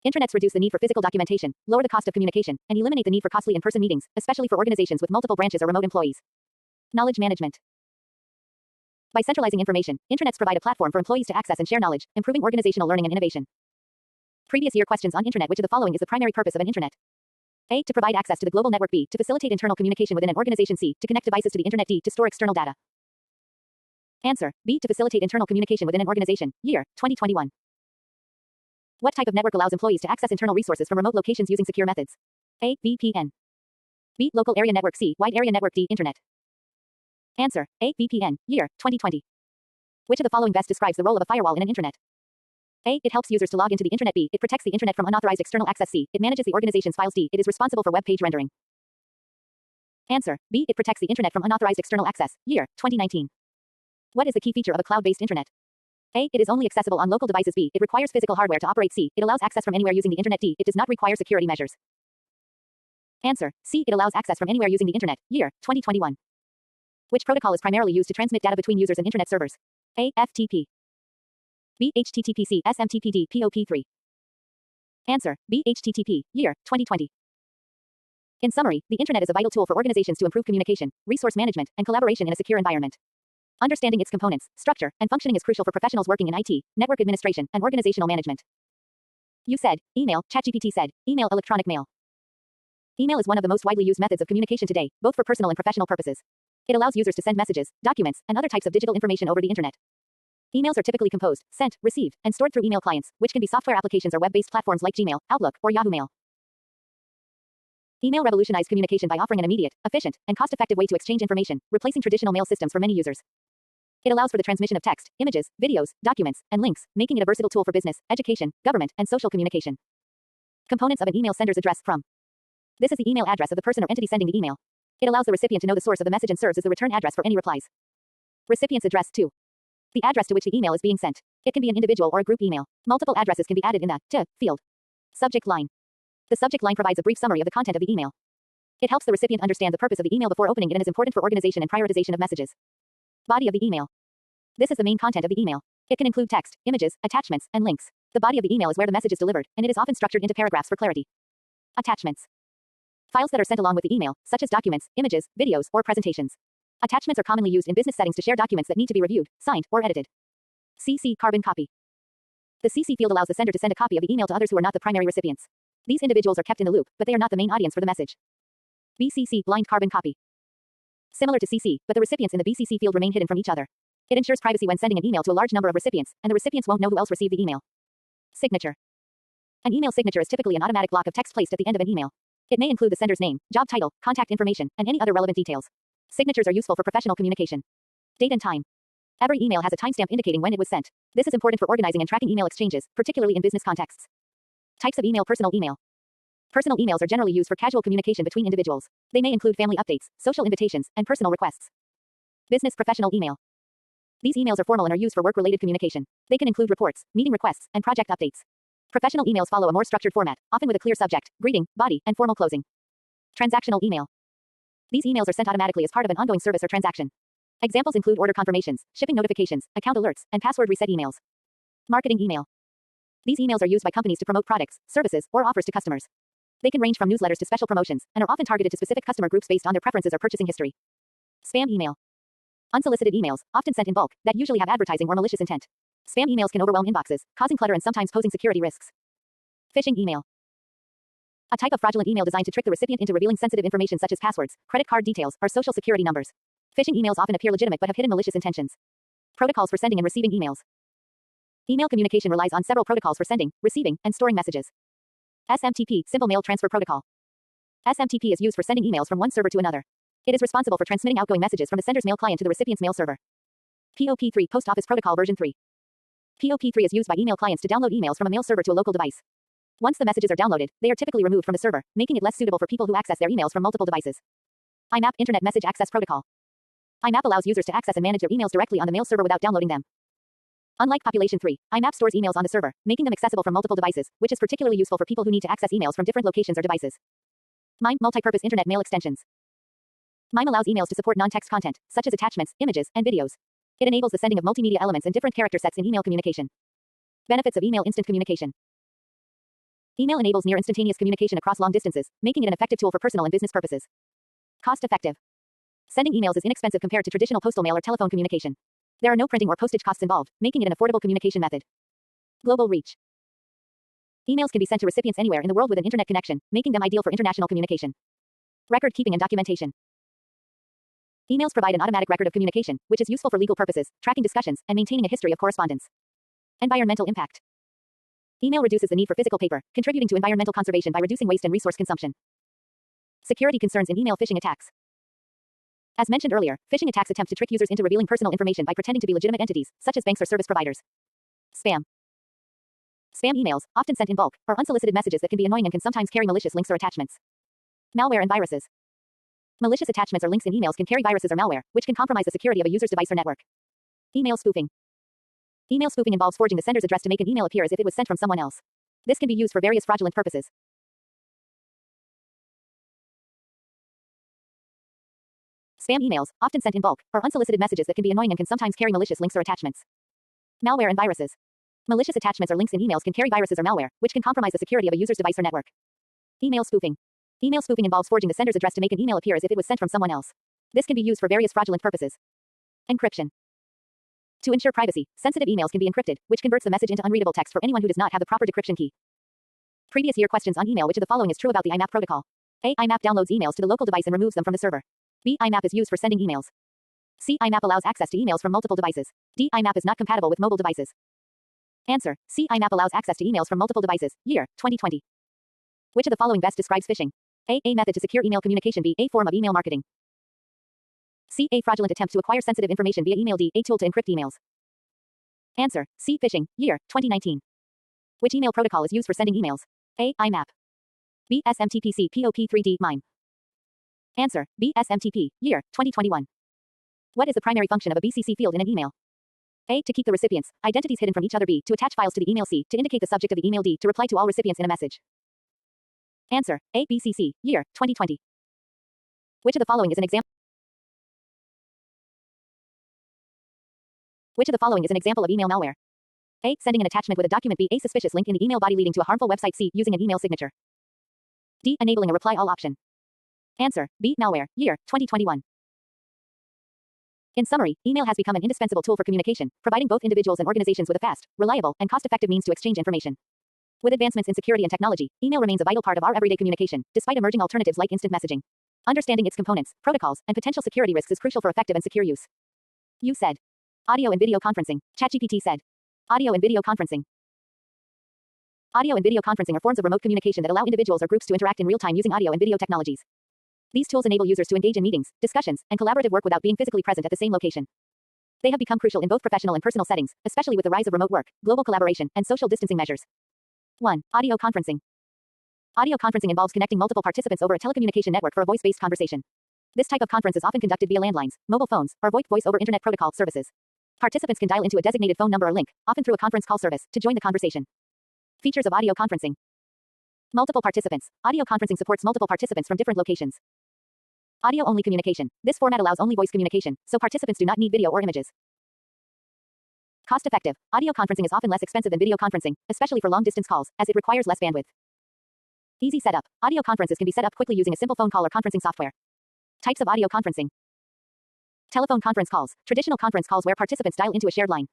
Intranets reduce the need for physical documentation, lower the cost of communication, and eliminate the need for costly in-person meetings, especially for organizations with multiple branches or remote employees. Knowledge management. By centralizing information, intranets provide a platform for employees to access and share knowledge, improving organizational learning and innovation. Previous year questions on internet. Which of the following is the primary purpose of an internet? A. To provide access to the global network. B. To facilitate internal communication within an organization. C. To connect devices to the internet. D. To store external data. Answer. B. To facilitate internal communication within an organization. Year, 2021. What type of network allows employees to access internal resources from remote locations using secure methods? A. VPN. B. Local area network. C. Wide area network. D. Internet. Answer. A. VPN. Year, 2020. Which of the following best describes the role of a firewall in an internet? A. It helps users to log into the internet. B. It protects the internet from unauthorized external access. C. It manages the organization's files. D. It is responsible for web page rendering. Answer. B. It protects the internet from unauthorized external access. Year, 2019. What is the key feature of a cloud-based internet? A. It is only accessible on local devices. B. It requires physical hardware to operate. C. It allows access from anywhere using the internet. D. It does not require security measures. Answer. C. It allows access from anywhere using the internet. Year, 2021. Which protocol is primarily used to transmit data between users and internet servers? A. FTP. B. HTTPC, SMTPD, POP3. Answer. B. HTTP. Year, 2020. In summary, the internet is a vital tool for organizations to improve communication, resource management, and collaboration in a secure environment. Understanding its components, structure, and functioning is crucial for professionals working in IT, network administration, and organizational management. You said, email. ChatGPT said, email. Electronic mail. Email is one of the most widely used methods of communication today, both for personal and professional purposes. It allows users to send messages, documents, and other types of digital information over the internet. Emails are typically composed, sent, received, and stored through email clients, which can be software applications or web-based platforms like Gmail, Outlook, or Yahoo Mail. Email revolutionized communication by offering an immediate, efficient, and cost-effective way to exchange information, replacing traditional mail systems for many users. It allows for the transmission of text, images, videos, documents, and links, making it a versatile tool for business, education, government, and social communication. Components of an email sender's address. From. This is the email address of the person or entity sending the email. It allows the recipient to know the source of the message and serves as the return address for any replies. Recipient's address. 2. The address to which the email is being sent. It can be an individual or a group email. Multiple addresses can be added in the to field. Subject line. The subject line provides a brief summary of the content of the email. It helps the recipient understand the purpose of the email before opening it and is important for organization and prioritization of messages. Body of the email. This is the main content of the email. It can include text, images, attachments, and links. The body of the email is where the message is delivered, and it is often structured into paragraphs for clarity. Attachments. Files that are sent along with the email, such as documents, images, videos, or presentations. Attachments are commonly used in business settings to share documents that need to be reviewed, signed, or edited. CC carbon copy. The CC field allows the sender to send a copy of the email to others who are not the primary recipients. These individuals are kept in the loop, but they are not the main audience for the message. BCC blind carbon copy. Similar to CC, but the recipients in the BCC field remain hidden from each other. It ensures privacy when sending an email to a large number of recipients, and the recipients won't know who else received the email. Signature. An email signature is typically an automatic block of text placed at the end of an email. It may include the sender's name, job title, contact information, and any other relevant details. Signatures are useful for professional communication. Date and time. Every email has a timestamp indicating when it was sent. This is important for organizing and tracking email exchanges, particularly in business contexts. Types of email. Personal email. Personal emails are generally used for casual communication between individuals. They may include family updates, social invitations, and personal requests. Business professional email. These emails are formal and are used for work-related communication. They can include reports, meeting requests, and project updates. Professional emails follow a more structured format, often with a clear subject, greeting, body, and formal closing. Transactional email. These emails are sent automatically as part of an ongoing service or transaction. Examples include order confirmations, shipping notifications, account alerts, and password reset emails. Marketing email. These emails are used by companies to promote products, services, or offers to customers. They can range from newsletters to special promotions, and are often targeted to specific customer groups based on their preferences or purchasing history. Spam email. Unsolicited emails, often sent in bulk, that usually have advertising or malicious intent. Spam emails can overwhelm inboxes, causing clutter and sometimes posing security risks. Phishing email. A type of fraudulent email designed to trick the recipient into revealing sensitive information such as passwords, credit card details, or social security numbers. Phishing emails often appear legitimate but have hidden malicious intentions. Protocols for sending and receiving emails. Email communication relies on several protocols for sending, receiving, and storing messages. SMTP, Simple Mail Transfer Protocol. SMTP is used for sending emails from one server to another. It is responsible for transmitting outgoing messages from the sender's mail client to the recipient's mail server. POP3, Post Office Protocol version 3. POP3 is used by email clients to download emails from a mail server to a local device. Once the messages are downloaded, they are typically removed from the server, making it less suitable for people who access their emails from multiple devices. IMAP, Internet Message Access Protocol. IMAP allows users to access and manage their emails directly on the mail server without downloading them. Unlike Population 3, IMAP stores emails on the server, making them accessible from multiple devices, which is particularly useful for people who need to access emails from different locations or devices. MIME, Multipurpose Internet Mail Extensions. MIME allows emails to support non-text content, such as attachments, images, and videos. It enables the sending of multimedia elements and different character sets in email communication. Benefits of email instant communication. Email enables near instantaneous communication across long distances, making it an effective tool for personal and business purposes. Cost-effective. Sending emails is inexpensive compared to traditional postal mail or telephone communication. There are no printing or postage costs involved, making it an affordable communication method. Global reach. Emails can be sent to recipients anywhere in the world with an internet connection, making them ideal for international communication. Record keeping and documentation. Emails provide an automatic record of communication, which is useful for legal purposes, tracking discussions, and maintaining a history of correspondence. Environmental impact. Email reduces the need for physical paper, contributing to environmental conservation by reducing waste and resource consumption. Security concerns in email phishing attacks. As mentioned earlier, phishing attacks attempt to trick users into revealing personal information by pretending to be legitimate entities, such as banks or service providers. Spam. Spam emails, often sent in bulk, are unsolicited messages that can be annoying and can sometimes carry malicious links or attachments. Malware and viruses. Malicious attachments or links in emails can carry viruses or malware, which can compromise the security of a user's device or network. Email spoofing. Email spoofing involves forging the sender's address to make an email appear as if it was sent from someone else. This can be used for various fraudulent purposes. Spam emails, often sent in bulk, are unsolicited messages that can be annoying and can sometimes carry malicious links or attachments. Malware and viruses. Malicious attachments or links in emails can carry viruses or malware, which can compromise the security of a user's device or network. Email spoofing. Email spoofing involves forging the sender's address to make an email appear as if it was sent from someone else. This can be used for various fraudulent purposes. Encryption. To ensure privacy, sensitive emails can be encrypted, which converts the message into unreadable text for anyone who does not have the proper decryption key. Previous year questions on email. Which of the following is true about the IMAP protocol? A. IMAP downloads emails to the local device and removes them from the server. B. IMAP is used for sending emails. C. IMAP allows access to emails from multiple devices. D. IMAP is not compatible with mobile devices. Answer. C. IMAP allows access to emails from multiple devices. Year, 2020. Which of the following best describes phishing? A method to secure email communication. B. A form of email marketing. C. A fraudulent attempt to acquire sensitive information via email. D. A tool to encrypt emails. Answer. C. Phishing. Year, 2019. Which email protocol is used for sending emails? A. IMAP. B. SMTPC POP3D MIME. Answer. B. SMTP. Year, 2021. What is the primary function of a BCC field in an email? A. To keep the recipient's identities hidden from each other. B. To attach files to the email. C. To indicate the subject of the email. D. To reply to all recipients in a message. Answer. A. BCC. Year, 2020. Which of the following is an example? Which of the following is an example of email malware? A. Sending an attachment with a document. B. A suspicious link in the email body leading to a harmful website. C. Using an email signature. D. Enabling a reply all option. Answer. B. Malware. Year, 2021. In summary, email has become an indispensable tool for communication, providing both individuals and organizations with a fast, reliable, and cost-effective means to exchange information. With advancements in security and technology, email remains a vital part of our everyday communication, despite emerging alternatives like instant messaging. Understanding its components, protocols, and potential security risks is crucial for effective and secure use. You said. Audio and video conferencing. ChatGPT said. Audio and video conferencing. Audio and video conferencing are forms of remote communication that allow individuals or groups to interact in real time using audio and video technologies. These tools enable users to engage in meetings, discussions, and collaborative work without being physically present at the same location. They have become crucial in both professional and personal settings, especially with the rise of remote work, global collaboration, and social distancing measures. 1. Audio conferencing. Audio conferencing involves connecting multiple participants over a telecommunication network for a voice-based conversation. This type of conference is often conducted via landlines, mobile phones, or VoIP voice over Internet Protocol services. Participants can dial into a designated phone number or link, often through a conference call service, to join the conversation. Features of audio conferencing. Multiple participants. Audio conferencing supports multiple participants from different locations. Audio-only communication. This format allows only voice communication, so participants do not need video or images. Cost-effective. Audio conferencing is often less expensive than video conferencing, especially for long-distance calls, as it requires less bandwidth. Easy setup. Audio conferences can be set up quickly using a simple phone call or conferencing software. Types of audio conferencing. Telephone conference calls. Traditional conference calls where participants dial into a shared line.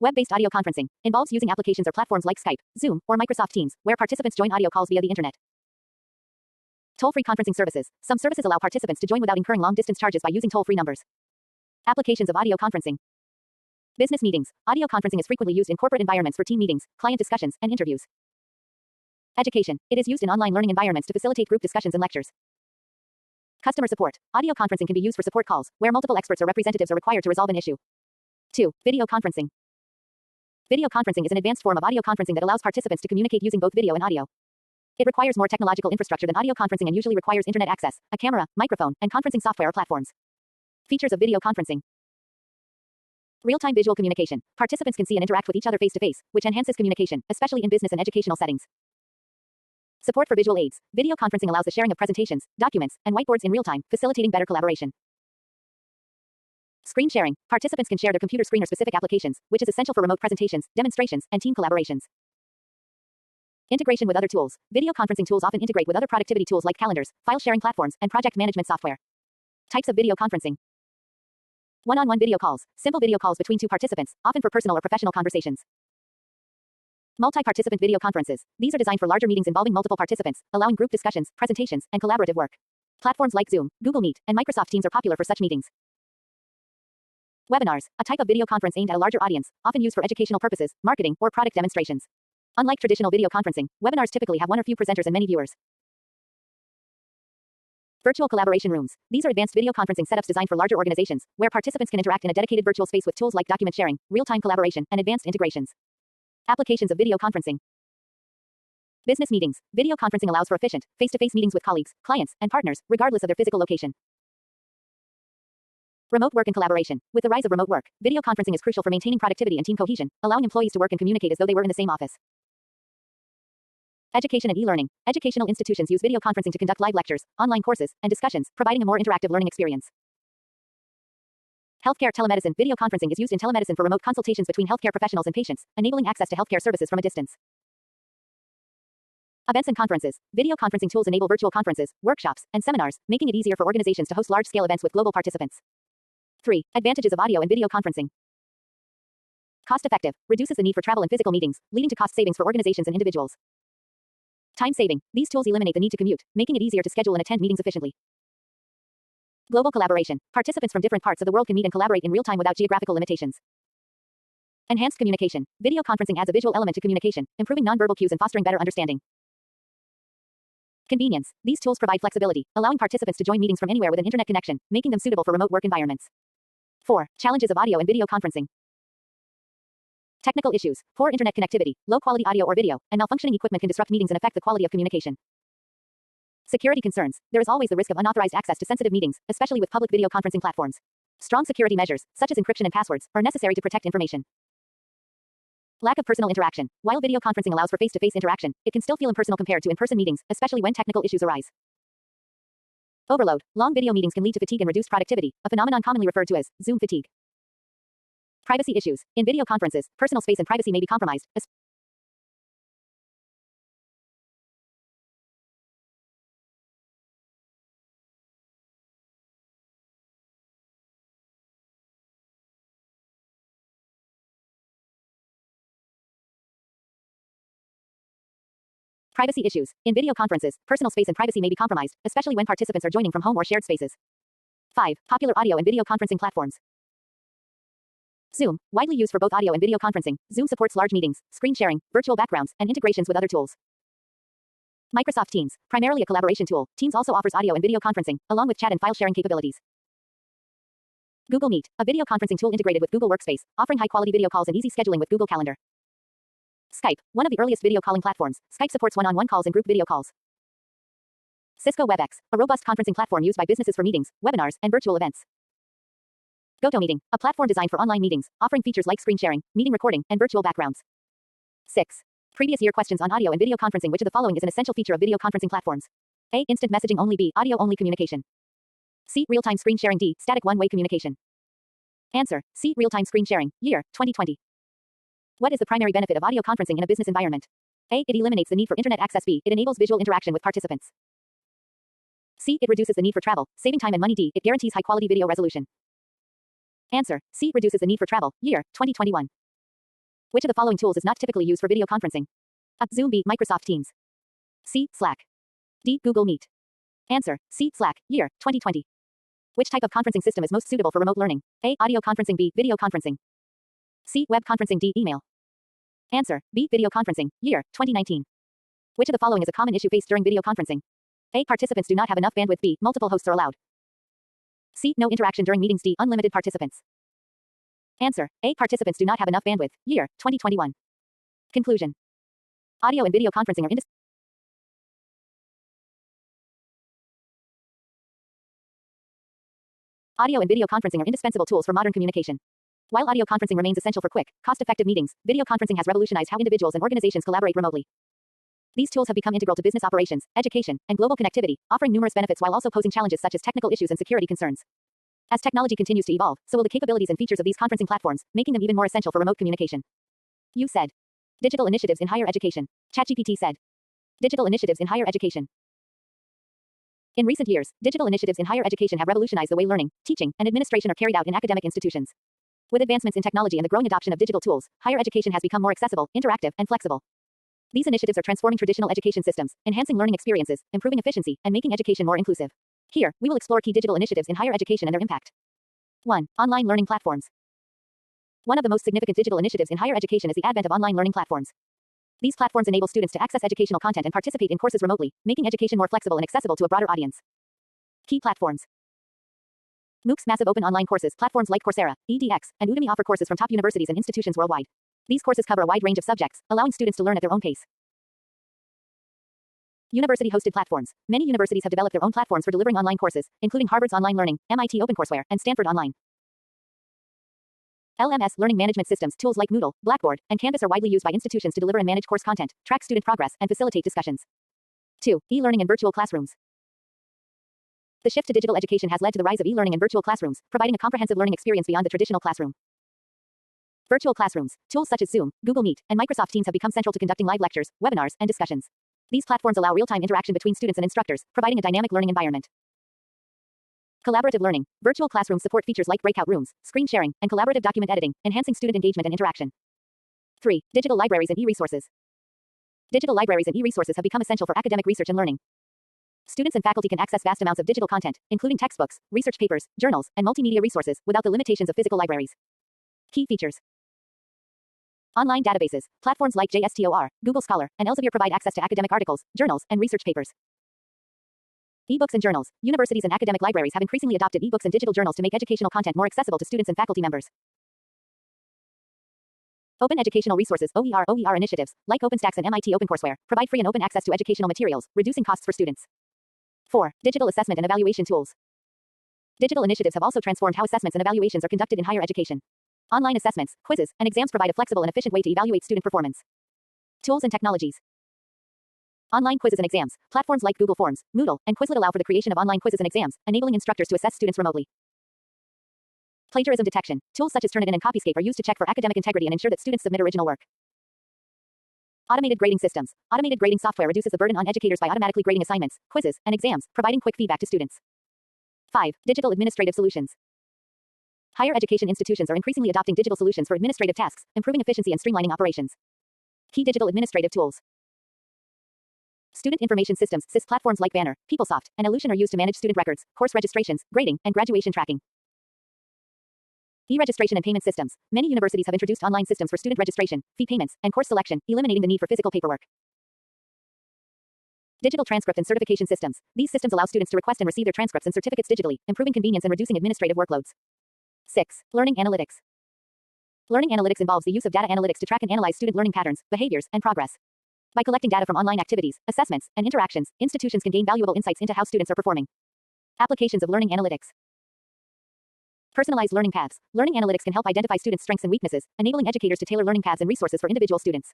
Web-based audio conferencing involves using applications or platforms like Skype, Zoom, or Microsoft Teams, where participants join audio calls via the internet. Toll-free conferencing services. Some services allow participants to join without incurring long-distance charges by using toll-free numbers. Applications of audio conferencing. Business meetings. Audio conferencing is frequently used in corporate environments for team meetings, client discussions, and interviews. Education. It is used in online learning environments to facilitate group discussions and lectures. Customer support. Audio conferencing can be used for support calls, where multiple experts or representatives are required to resolve an issue. 2. Video conferencing. Video conferencing is an advanced form of audio conferencing that allows participants to communicate using both video and audio. It requires more technological infrastructure than audio conferencing and usually requires internet access, a camera, microphone, and conferencing software or platforms. Features of video conferencing. Real-time visual communication. Participants can see and interact with each other face-to-face, which enhances communication, especially in business and educational settings. Support for visual aids. Video conferencing allows the sharing of presentations, documents, and whiteboards in real time, facilitating better collaboration. Screen sharing. Participants can share their computer screen or specific applications, which is essential for remote presentations, demonstrations, and team collaborations. Integration with other tools. Video conferencing tools often integrate with other productivity tools like calendars, file sharing platforms, and project management software. Types of video conferencing. One-on-one video calls. Simple video calls between two participants, often for personal or professional conversations. Multi-participant video conferences. These are designed for larger meetings involving multiple participants, allowing group discussions, presentations, and collaborative work. Platforms like Zoom, Google Meet, and Microsoft Teams are popular for such meetings. Webinars. A type of video conference aimed at a larger audience, often used for educational purposes, marketing, or product demonstrations. Unlike traditional video conferencing, webinars typically have one or few presenters and many viewers. Virtual collaboration rooms. These are advanced video conferencing setups designed for larger organizations, where participants can interact in a dedicated virtual space with tools like document sharing, real-time collaboration, and advanced integrations. Applications of video conferencing. Business meetings. Video conferencing allows for efficient, face-to-face meetings with colleagues, clients, and partners, regardless of their physical location. Remote work and collaboration. With the rise of remote work, video conferencing is crucial for maintaining productivity and team cohesion, allowing employees to work and communicate as though they were in the same office. Education and e-learning. Educational institutions use video conferencing to conduct live lectures, online courses, and discussions, providing a more interactive learning experience. Healthcare telemedicine. Video conferencing is used in telemedicine for remote consultations between healthcare professionals and patients, enabling access to healthcare services from a distance. Events and conferences. Video conferencing tools enable virtual conferences, workshops, and seminars, making it easier for organizations to host large-scale events with global participants. 3. Advantages of audio and video conferencing. Cost-effective. Reduces the need for travel and physical meetings, leading to cost savings for organizations and individuals. Time saving. These tools eliminate the need to commute, making it easier to schedule and attend meetings efficiently. Global collaboration. Participants from different parts of the world can meet and collaborate in real time without geographical limitations. Enhanced communication. Video conferencing adds a visual element to communication, improving nonverbal cues and fostering better understanding. Convenience. These tools provide flexibility, allowing participants to join meetings from anywhere with an internet connection, making them suitable for remote work environments. 4. Challenges of audio and video conferencing. Technical issues. Poor internet connectivity, low-quality audio or video, and malfunctioning equipment can disrupt meetings and affect the quality of communication. Security concerns. There is always the risk of unauthorized access to sensitive meetings, especially with public video conferencing platforms. Strong security measures, such as encryption and passwords, are necessary to protect information. Lack of personal interaction. While video conferencing allows for face-to-face interaction, it can still feel impersonal compared to in-person meetings, especially when technical issues arise. Overload. Long video meetings can lead to fatigue and reduced productivity, a phenomenon commonly referred to as Zoom fatigue. Privacy issues. In video conferences, personal space and privacy may be compromised. Privacy issues. In video conferences, personal space and privacy may be compromised, especially when participants are joining from home or shared spaces. 5. Popular audio and video conferencing platforms. Zoom. Widely used for both audio and video conferencing, Zoom supports large meetings, screen sharing, virtual backgrounds, and integrations with other tools. Microsoft Teams. Primarily a collaboration tool, Teams also offers audio and video conferencing, along with chat and file sharing capabilities. Google Meet. A video conferencing tool integrated with Google Workspace, offering high-quality video calls and easy scheduling with Google Calendar. Skype, one of the earliest video calling platforms. Skype supports one-on-one calls and group video calls. Cisco WebEx, a robust conferencing platform used by businesses for meetings, webinars, and virtual events. GoToMeeting, a platform designed for online meetings, offering features like screen sharing, meeting recording, and virtual backgrounds. 6. Previous year questions on audio and video conferencing. Which of the following is an essential feature of video conferencing platforms? A. Instant messaging only. B. Audio only communication. C. Real-time screen sharing. D. Static one-way communication. Answer. C. Real-time screen sharing. Year, 2020. What is the primary benefit of audio conferencing in a business environment? A. It eliminates the need for internet access. B. It enables visual interaction with participants. C. It reduces the need for travel, saving time and money. D. It guarantees high-quality video resolution. Answer. C. Reduces the need for travel. Year, 2021. Which of the following tools is not typically used for video conferencing? A. Zoom. B. Microsoft Teams. C. Slack. D. Google Meet. Answer. C. Slack. Year, 2020. Which type of conferencing system is most suitable for remote learning? A. Audio conferencing. B. Video conferencing. C. Web conferencing. D. Email. Answer. B. Video conferencing. Year, 2019. Which of the following is a common issue faced during video conferencing? A. Participants do not have enough bandwidth. B. Multiple hosts are allowed. C. No interaction during meetings. D. Unlimited participants. Answer. A. Participants do not have enough bandwidth. Year, 2021. Conclusion. Audio and video conferencing are indispensable tools for modern communication. While audio conferencing remains essential for quick, cost-effective meetings, video conferencing has revolutionized how individuals and organizations collaborate remotely. These tools have become integral to business operations, education, and global connectivity, offering numerous benefits while also posing challenges such as technical issues and security concerns. As technology continues to evolve, so will the capabilities and features of these conferencing platforms, making them even more essential for remote communication. You said. Digital initiatives in higher education. ChatGPT said. Digital initiatives in higher education. In recent years, digital initiatives in higher education have revolutionized the way learning, teaching, and administration are carried out in academic institutions. With advancements in technology and the growing adoption of digital tools, higher education has become more accessible, interactive, and flexible. These initiatives are transforming traditional education systems, enhancing learning experiences, improving efficiency, and making education more inclusive. Here, we will explore key digital initiatives in higher education and their impact. 1. Online learning platforms. One of the most significant digital initiatives in higher education is the advent of online learning platforms. These platforms enable students to access educational content and participate in courses remotely, making education more flexible and accessible to a broader audience. Key platforms. MOOCs, massive open online courses. Platforms like Coursera, edX, and Udemy offer courses from top universities and institutions worldwide. These courses cover a wide range of subjects, allowing students to learn at their own pace. University-hosted platforms. Many universities have developed their own platforms for delivering online courses, including Harvard's Online Learning, MIT OpenCourseWare, and Stanford Online. LMS learning management systems. Tools like Moodle, Blackboard, and Canvas are widely used by institutions to deliver and manage course content, track student progress, and facilitate discussions. 2. E-learning and virtual classrooms. The shift to digital education has led to the rise of e-learning and virtual classrooms, providing a comprehensive learning experience beyond the traditional classroom. Virtual classrooms. Tools such as Zoom, Google Meet, and Microsoft Teams have become central to conducting live lectures, webinars, and discussions. These platforms allow real-time interaction between students and instructors, providing a dynamic learning environment. Collaborative learning. Virtual classrooms support features like breakout rooms, screen sharing, and collaborative document editing, enhancing student engagement and interaction. 3. Digital libraries and e-resources. Digital libraries and e-resources have become essential for academic research and learning. Students and faculty can access vast amounts of digital content, including textbooks, research papers, journals, and multimedia resources, without the limitations of physical libraries. Key features. Online databases. Platforms like JSTOR, Google Scholar, and Elsevier provide access to academic articles, journals, and research papers. E-books and journals. Universities and academic libraries have increasingly adopted e-books and digital journals to make educational content more accessible to students and faculty members. Open educational resources. OER initiatives, like OpenStax and MIT OpenCourseWare, provide free and open access to educational materials, reducing costs for students. 4. Digital assessment and evaluation tools. Digital initiatives have also transformed how assessments and evaluations are conducted in higher education. Online assessments, quizzes, and exams provide a flexible and efficient way to evaluate student performance. Tools and technologies. Online quizzes and exams. Platforms like Google Forms, Moodle, and Quizlet allow for the creation of online quizzes and exams, enabling instructors to assess students remotely. Plagiarism detection. Tools such as Turnitin and Copyscape are used to check for academic integrity and ensure that students submit original work. Automated grading systems. Automated grading software reduces the burden on educators by automatically grading assignments, quizzes, and exams, providing quick feedback to students. 5. Digital administrative solutions. Higher education institutions are increasingly adopting digital solutions for administrative tasks, improving efficiency and streamlining operations. Key digital administrative tools. Student information systems. SIS platforms like Banner, PeopleSoft, and Ellucian are used to manage student records, course registrations, grading, and graduation tracking. E-registration and payment systems. Many universities have introduced online systems for student registration, fee payments, and course selection, eliminating the need for physical paperwork. Digital transcript and certification systems. These systems allow students to request and receive their transcripts and certificates digitally, improving convenience and reducing administrative workloads. 6. Learning analytics. Learning analytics involves the use of data analytics to track and analyze student learning patterns, behaviors, and progress. By collecting data from online activities, assessments, and interactions, institutions can gain valuable insights into how students are performing. Applications of learning analytics. Personalized learning paths. Learning analytics can help identify students' strengths and weaknesses, enabling educators to tailor learning paths and resources for individual students.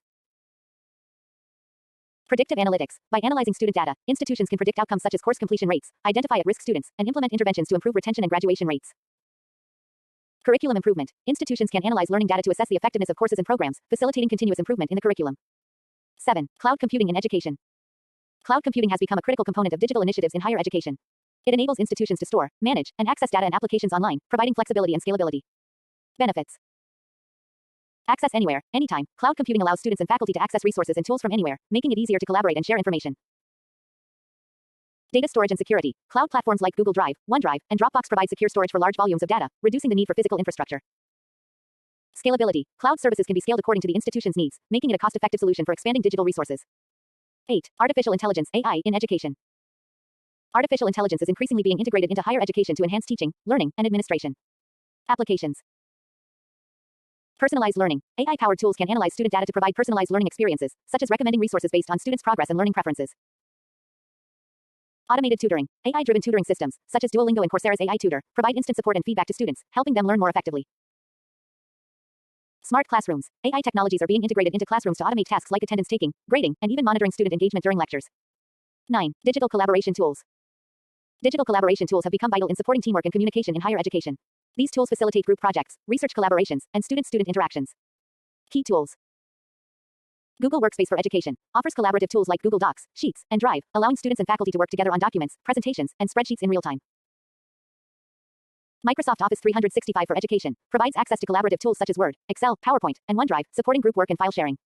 Predictive analytics. By analyzing student data, institutions can predict outcomes such as course completion rates, identify at-risk students, and implement interventions to improve retention and graduation rates. Curriculum improvement. Institutions can analyze learning data to assess the effectiveness of courses and programs, facilitating continuous improvement in the curriculum. 7. Cloud computing in education. Cloud computing has become a critical component of digital initiatives in higher education. It enables institutions to store, manage, and access data and applications online, providing flexibility and scalability. Benefits. Access anywhere, anytime. Cloud computing allows students and faculty to access resources and tools from anywhere, making it easier to collaborate and share information. Data storage and security. Cloud platforms like Google Drive, OneDrive, and Dropbox provide secure storage for large volumes of data, reducing the need for physical infrastructure. Scalability. Cloud services can be scaled according to the institution's needs, making it a cost-effective solution for expanding digital resources. 8. Artificial intelligence, AI, in education. Artificial intelligence is increasingly being integrated into higher education to enhance teaching, learning, and administration. Applications. Personalized learning. AI-powered tools can analyze student data to provide personalized learning experiences, such as recommending resources based on students' progress and learning preferences. Automated tutoring. AI-driven tutoring systems, such as Duolingo and Coursera's AI Tutor, provide instant support and feedback to students, helping them learn more effectively. Smart classrooms. AI technologies are being integrated into classrooms to automate tasks like attendance taking, grading, and even monitoring student engagement during lectures. 9. Digital collaboration tools. Digital collaboration tools have become vital in supporting teamwork and communication in higher education. These tools facilitate group projects, research collaborations, and student-student interactions. Key tools. Google Workspace for Education offers collaborative tools like Google Docs, Sheets, and Drive, allowing students and faculty to work together on documents, presentations, and spreadsheets in real time. Microsoft Office 365 for Education provides access to collaborative tools such as Word, Excel, PowerPoint, and OneDrive, supporting group work and file sharing.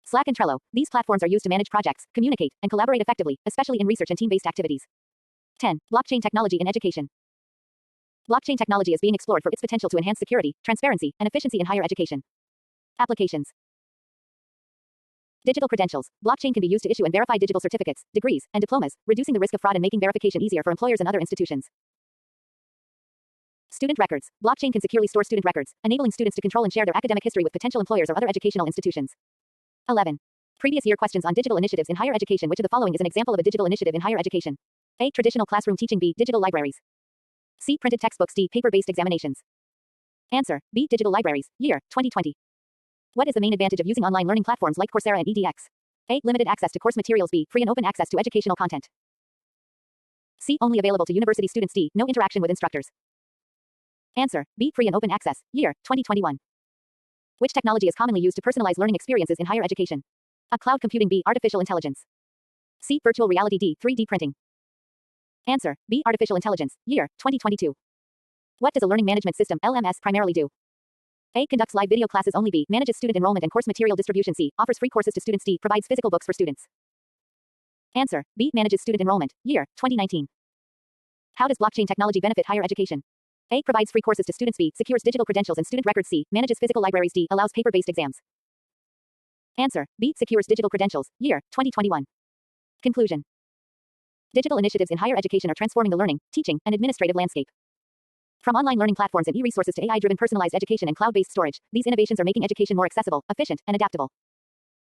Slack and Trello. These platforms are used to manage projects, communicate, and collaborate effectively, especially in research and team-based activities. 10. Blockchain technology in education. Blockchain technology is being explored for its potential to enhance security, transparency, and efficiency in higher education. Applications. Digital credentials. Blockchain can be used to issue and verify digital certificates, degrees, and diplomas, reducing the risk of fraud and making verification easier for employers and other institutions. Student records. Blockchain can securely store student records, enabling students to control and share their academic history with potential employers or other educational institutions. 11. Previous year questions on digital initiatives in higher education. Which of the following is an example of a digital initiative in higher education? A. Traditional classroom teaching. B. Digital libraries. C. Printed textbooks. D. Paper-based examinations. Answer. B. Digital libraries. Year, 2020. What is the main advantage of using online learning platforms like Coursera and edX? A. Limited access to course materials. B. Free and open access to educational content. C. Only available to university students. D. No interaction with instructors. Answer. B. Free and open access. Year, 2021. Which technology is commonly used to personalize learning experiences in higher education? A. Cloud computing. B. Artificial intelligence. C. Virtual reality. D. 3D printing. Answer. B. Artificial intelligence. Year, 2022. What does a learning management system (LMS) primarily do? A. Conducts live video classes only. B. Manages student enrollment and course material distribution. C. Offers free courses to students. D. Provides physical books for students. Answer. B. Manages student enrollment. Year, 2019. How does blockchain technology benefit higher education? A. Provides free courses to students. B. Secures digital credentials and student records. C. Manages physical libraries. D. Allows paper-based exams. Answer. B. Secures digital credentials. Year, 2021. Conclusion. Digital initiatives in higher education are transforming the learning, teaching, and administrative landscape. From online learning platforms and e-resources to AI-driven personalized education and cloud-based storage, these innovations are making education more accessible, efficient, and adaptable.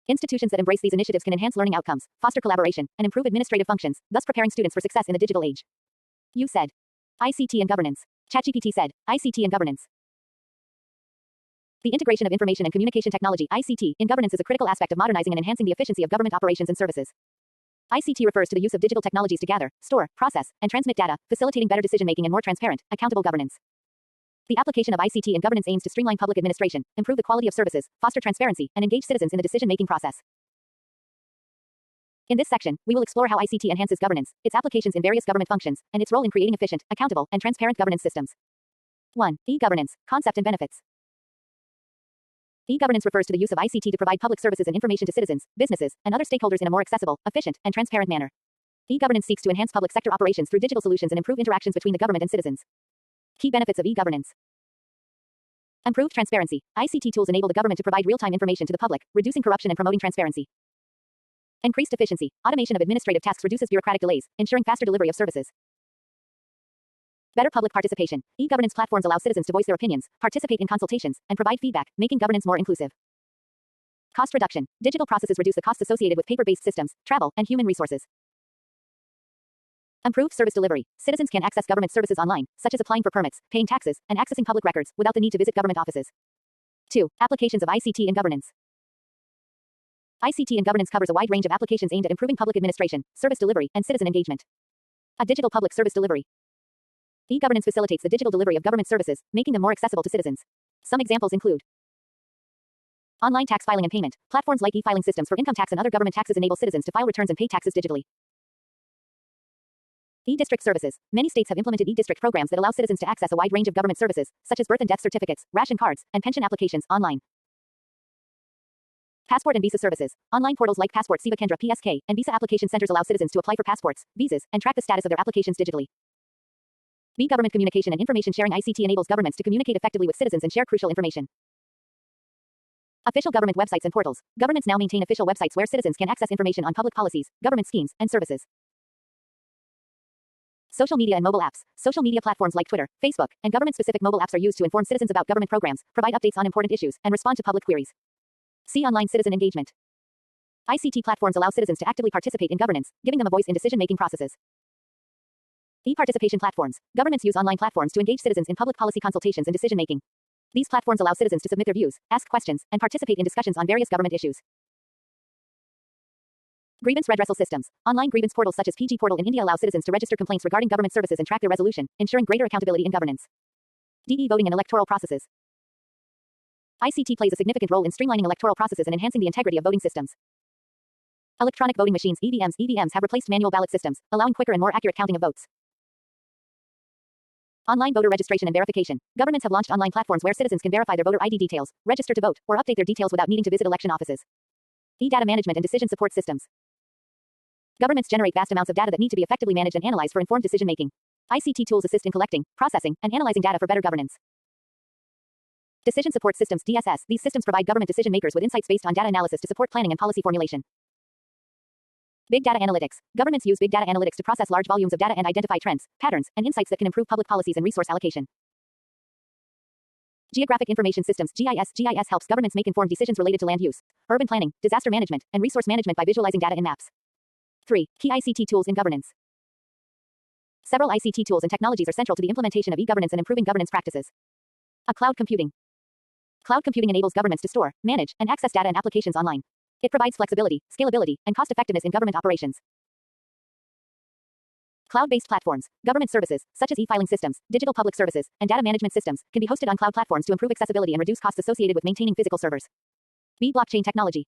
Institutions that embrace these initiatives can enhance learning outcomes, foster collaboration, and improve administrative functions, thus preparing students for success in the digital age. You said. ICT and governance. ChatGPT said. ICT and governance. The integration of information and communication technology (ICT) in governance is a critical aspect of modernizing and enhancing the efficiency of government operations and services. ICT refers to the use of digital technologies to gather, store, process, and transmit data, facilitating better decision-making and more transparent, accountable governance. The application of ICT in governance aims to streamline public administration, improve the quality of services, foster transparency, and engage citizens in the decision-making process. In this section, we will explore how ICT enhances governance, its applications in various government functions, and its role in creating efficient, accountable, and transparent governance systems. 1. E-governance, concept and benefits. E-governance refers to the use of ICT to provide public services and information to citizens, businesses, and other stakeholders in a more accessible, efficient, and transparent manner. E-governance seeks to enhance public sector operations through digital solutions and improve interactions between the government and citizens. Key benefits of e-governance. Improved transparency. ICT tools enable the government to provide real-time information to the public, reducing corruption and promoting transparency. Increased efficiency. Automation of administrative tasks reduces bureaucratic delays, ensuring faster delivery of services. Better public participation. E-governance platforms allow citizens to voice their opinions, participate in consultations, and provide feedback, making governance more inclusive. Cost reduction. Digital processes reduce the costs associated with paper-based systems, travel, and human resources. Improved service delivery. Citizens can access government services online, such as applying for permits, paying taxes, and accessing public records, without the need to visit government offices. 2. Applications of ICT in governance. ICT in governance covers a wide range of applications aimed at improving public administration, service delivery, and citizen engagement. A digital public service delivery. E-governance facilitates the digital delivery of government services, making them more accessible to citizens. Some examples include online tax filing and payment. Platforms like e-filing systems for income tax and other government taxes enable citizens to file returns and pay taxes digitally. E-district services. Many states have implemented e-district programs that allow citizens to access a wide range of government services, such as birth and death certificates, ration cards, and pension applications online. Passport and visa services. Online portals like Passport Seva Kendra (PSK) and visa application centers allow citizens to apply for passports, visas, and track the status of their applications digitally. E-government communication and information sharing. ICT enables governments to communicate effectively with citizens and share crucial information. Official government websites and portals. Governments now maintain official websites where citizens can access information on public policies, government schemes, and services. Social media and mobile apps. Social media platforms like Twitter, Facebook, and government-specific mobile apps are used to inform citizens about government programs, provide updates on important issues, and respond to public queries. See online citizen engagement. ICT platforms allow citizens to actively participate in governance, giving them a voice in decision-making processes. E-participation platforms. Governments use online platforms to engage citizens in public policy consultations and decision-making. These platforms allow citizens to submit their views, ask questions, and participate in discussions on various government issues. Grievance redressal systems. Online grievance portals such as PG Portal in India allow citizens to register complaints regarding government services and track their resolution, ensuring greater accountability in governance. E-voting and electoral processes. ICT plays a significant role in streamlining electoral processes and enhancing the integrity of voting systems. Electronic voting machines (EVMs). EVMs have replaced manual ballot systems, allowing quicker and more accurate counting of votes. Online voter registration and verification. Governments have launched online platforms where citizens can verify their voter ID details, register to vote, or update their details without needing to visit election offices. E-data management and decision support systems. Governments generate vast amounts of data that need to be effectively managed and analyzed for informed decision-making. ICT tools assist in collecting, processing, and analyzing data for better governance. Decision support systems (DSS). These systems provide government decision makers with insights based on data analysis to support planning and policy formulation. Big data analytics. Governments use big data analytics to process large volumes of data and identify trends, patterns, and insights that can improve public policies and resource allocation. Geographic information systems (GIS). GIS helps governments make informed decisions related to land use, urban planning, disaster management, and resource management by visualizing data in maps. 3. Key ICT tools in governance. Several ICT tools and technologies are central to the implementation of e-governance and improving governance practices. Cloud computing. Cloud computing enables governments to store, manage, and access data and applications online. It provides flexibility, scalability, and cost-effectiveness in government operations. Cloud-based platforms. Government services, such as e-filing systems, digital public services, and data management systems, can be hosted on cloud platforms to improve accessibility and reduce costs associated with maintaining physical servers. Blockchain technology.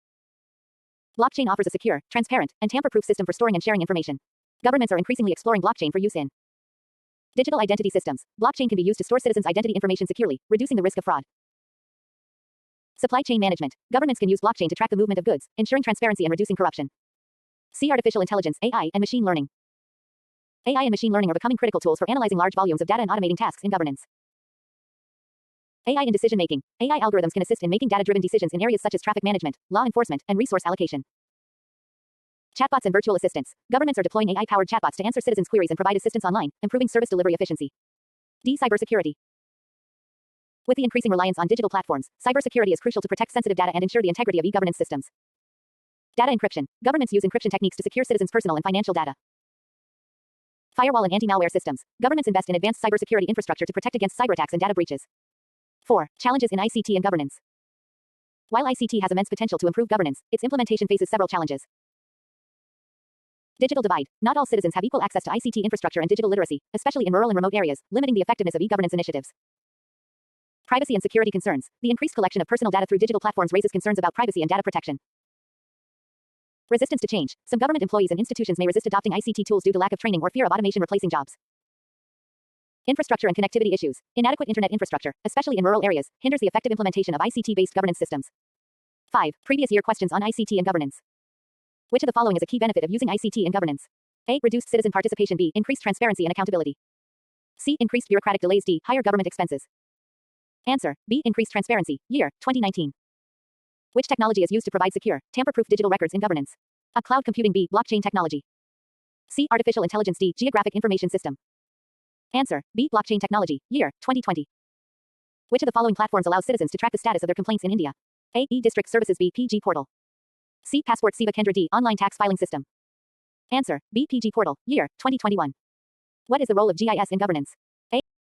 Blockchain offers a secure, transparent, and tamper-proof system for storing and sharing information. Governments are increasingly exploring blockchain for use in digital identity systems. Blockchain can be used to store citizens' identity information securely, reducing the risk of fraud. Supply chain management. Governments can use blockchain to track the movement of goods, ensuring transparency and reducing corruption. See artificial intelligence (AI) and machine learning. AI and machine learning are becoming critical tools for analyzing large volumes of data and automating tasks in governance. AI in decision-making. AI algorithms can assist in making data-driven decisions in areas such as traffic management, law enforcement, and resource allocation. Chatbots and virtual assistants. Governments are deploying AI-powered chatbots to answer citizens' queries and provide assistance online, improving service delivery efficiency. Cybersecurity. With the increasing reliance on digital platforms, cybersecurity is crucial to protect sensitive data and ensure the integrity of e-governance systems. Data encryption. Governments use encryption techniques to secure citizens' personal and financial data. Firewall and anti-malware systems. Governments invest in advanced cybersecurity infrastructure to protect against cyberattacks and data breaches. 4. Challenges in ICT and governance. While ICT has immense potential to improve governance, its implementation faces several challenges. Digital divide. Not all citizens have equal access to ICT infrastructure and digital literacy, especially in rural and remote areas, limiting the effectiveness of e-governance initiatives. Privacy and security concerns. The increased collection of personal data through digital platforms raises concerns about privacy and data protection. Resistance to change. Some government employees and institutions may resist adopting ICT tools due to lack of training or fear of automation replacing jobs. Infrastructure and connectivity issues. Inadequate internet infrastructure, especially in rural areas, hinders the effective implementation of ICT-based governance systems. 5. Previous year questions on ICT and governance. Which of the following is a key benefit of using ICT in governance? A. Reduced citizen participation. B. Increased transparency and accountability. C. Increased bureaucratic delays. D. Higher government expenses. Answer. B. Increased transparency. Year, 2019. Which technology is used to provide secure, tamper-proof digital records in governance? A. Cloud computing. B. Blockchain technology. C. Artificial intelligence. D. Geographic information system. Answer, B. Blockchain technology, year, 2020. Which of the following platforms allows citizens to track the status of their complaints in India? A. E-District Services, B. PG Portal. C. Passport Seva Kendra, D. Online tax filing system. Answer, B. PG Portal, year, 2021. What is the role of GIS in governance?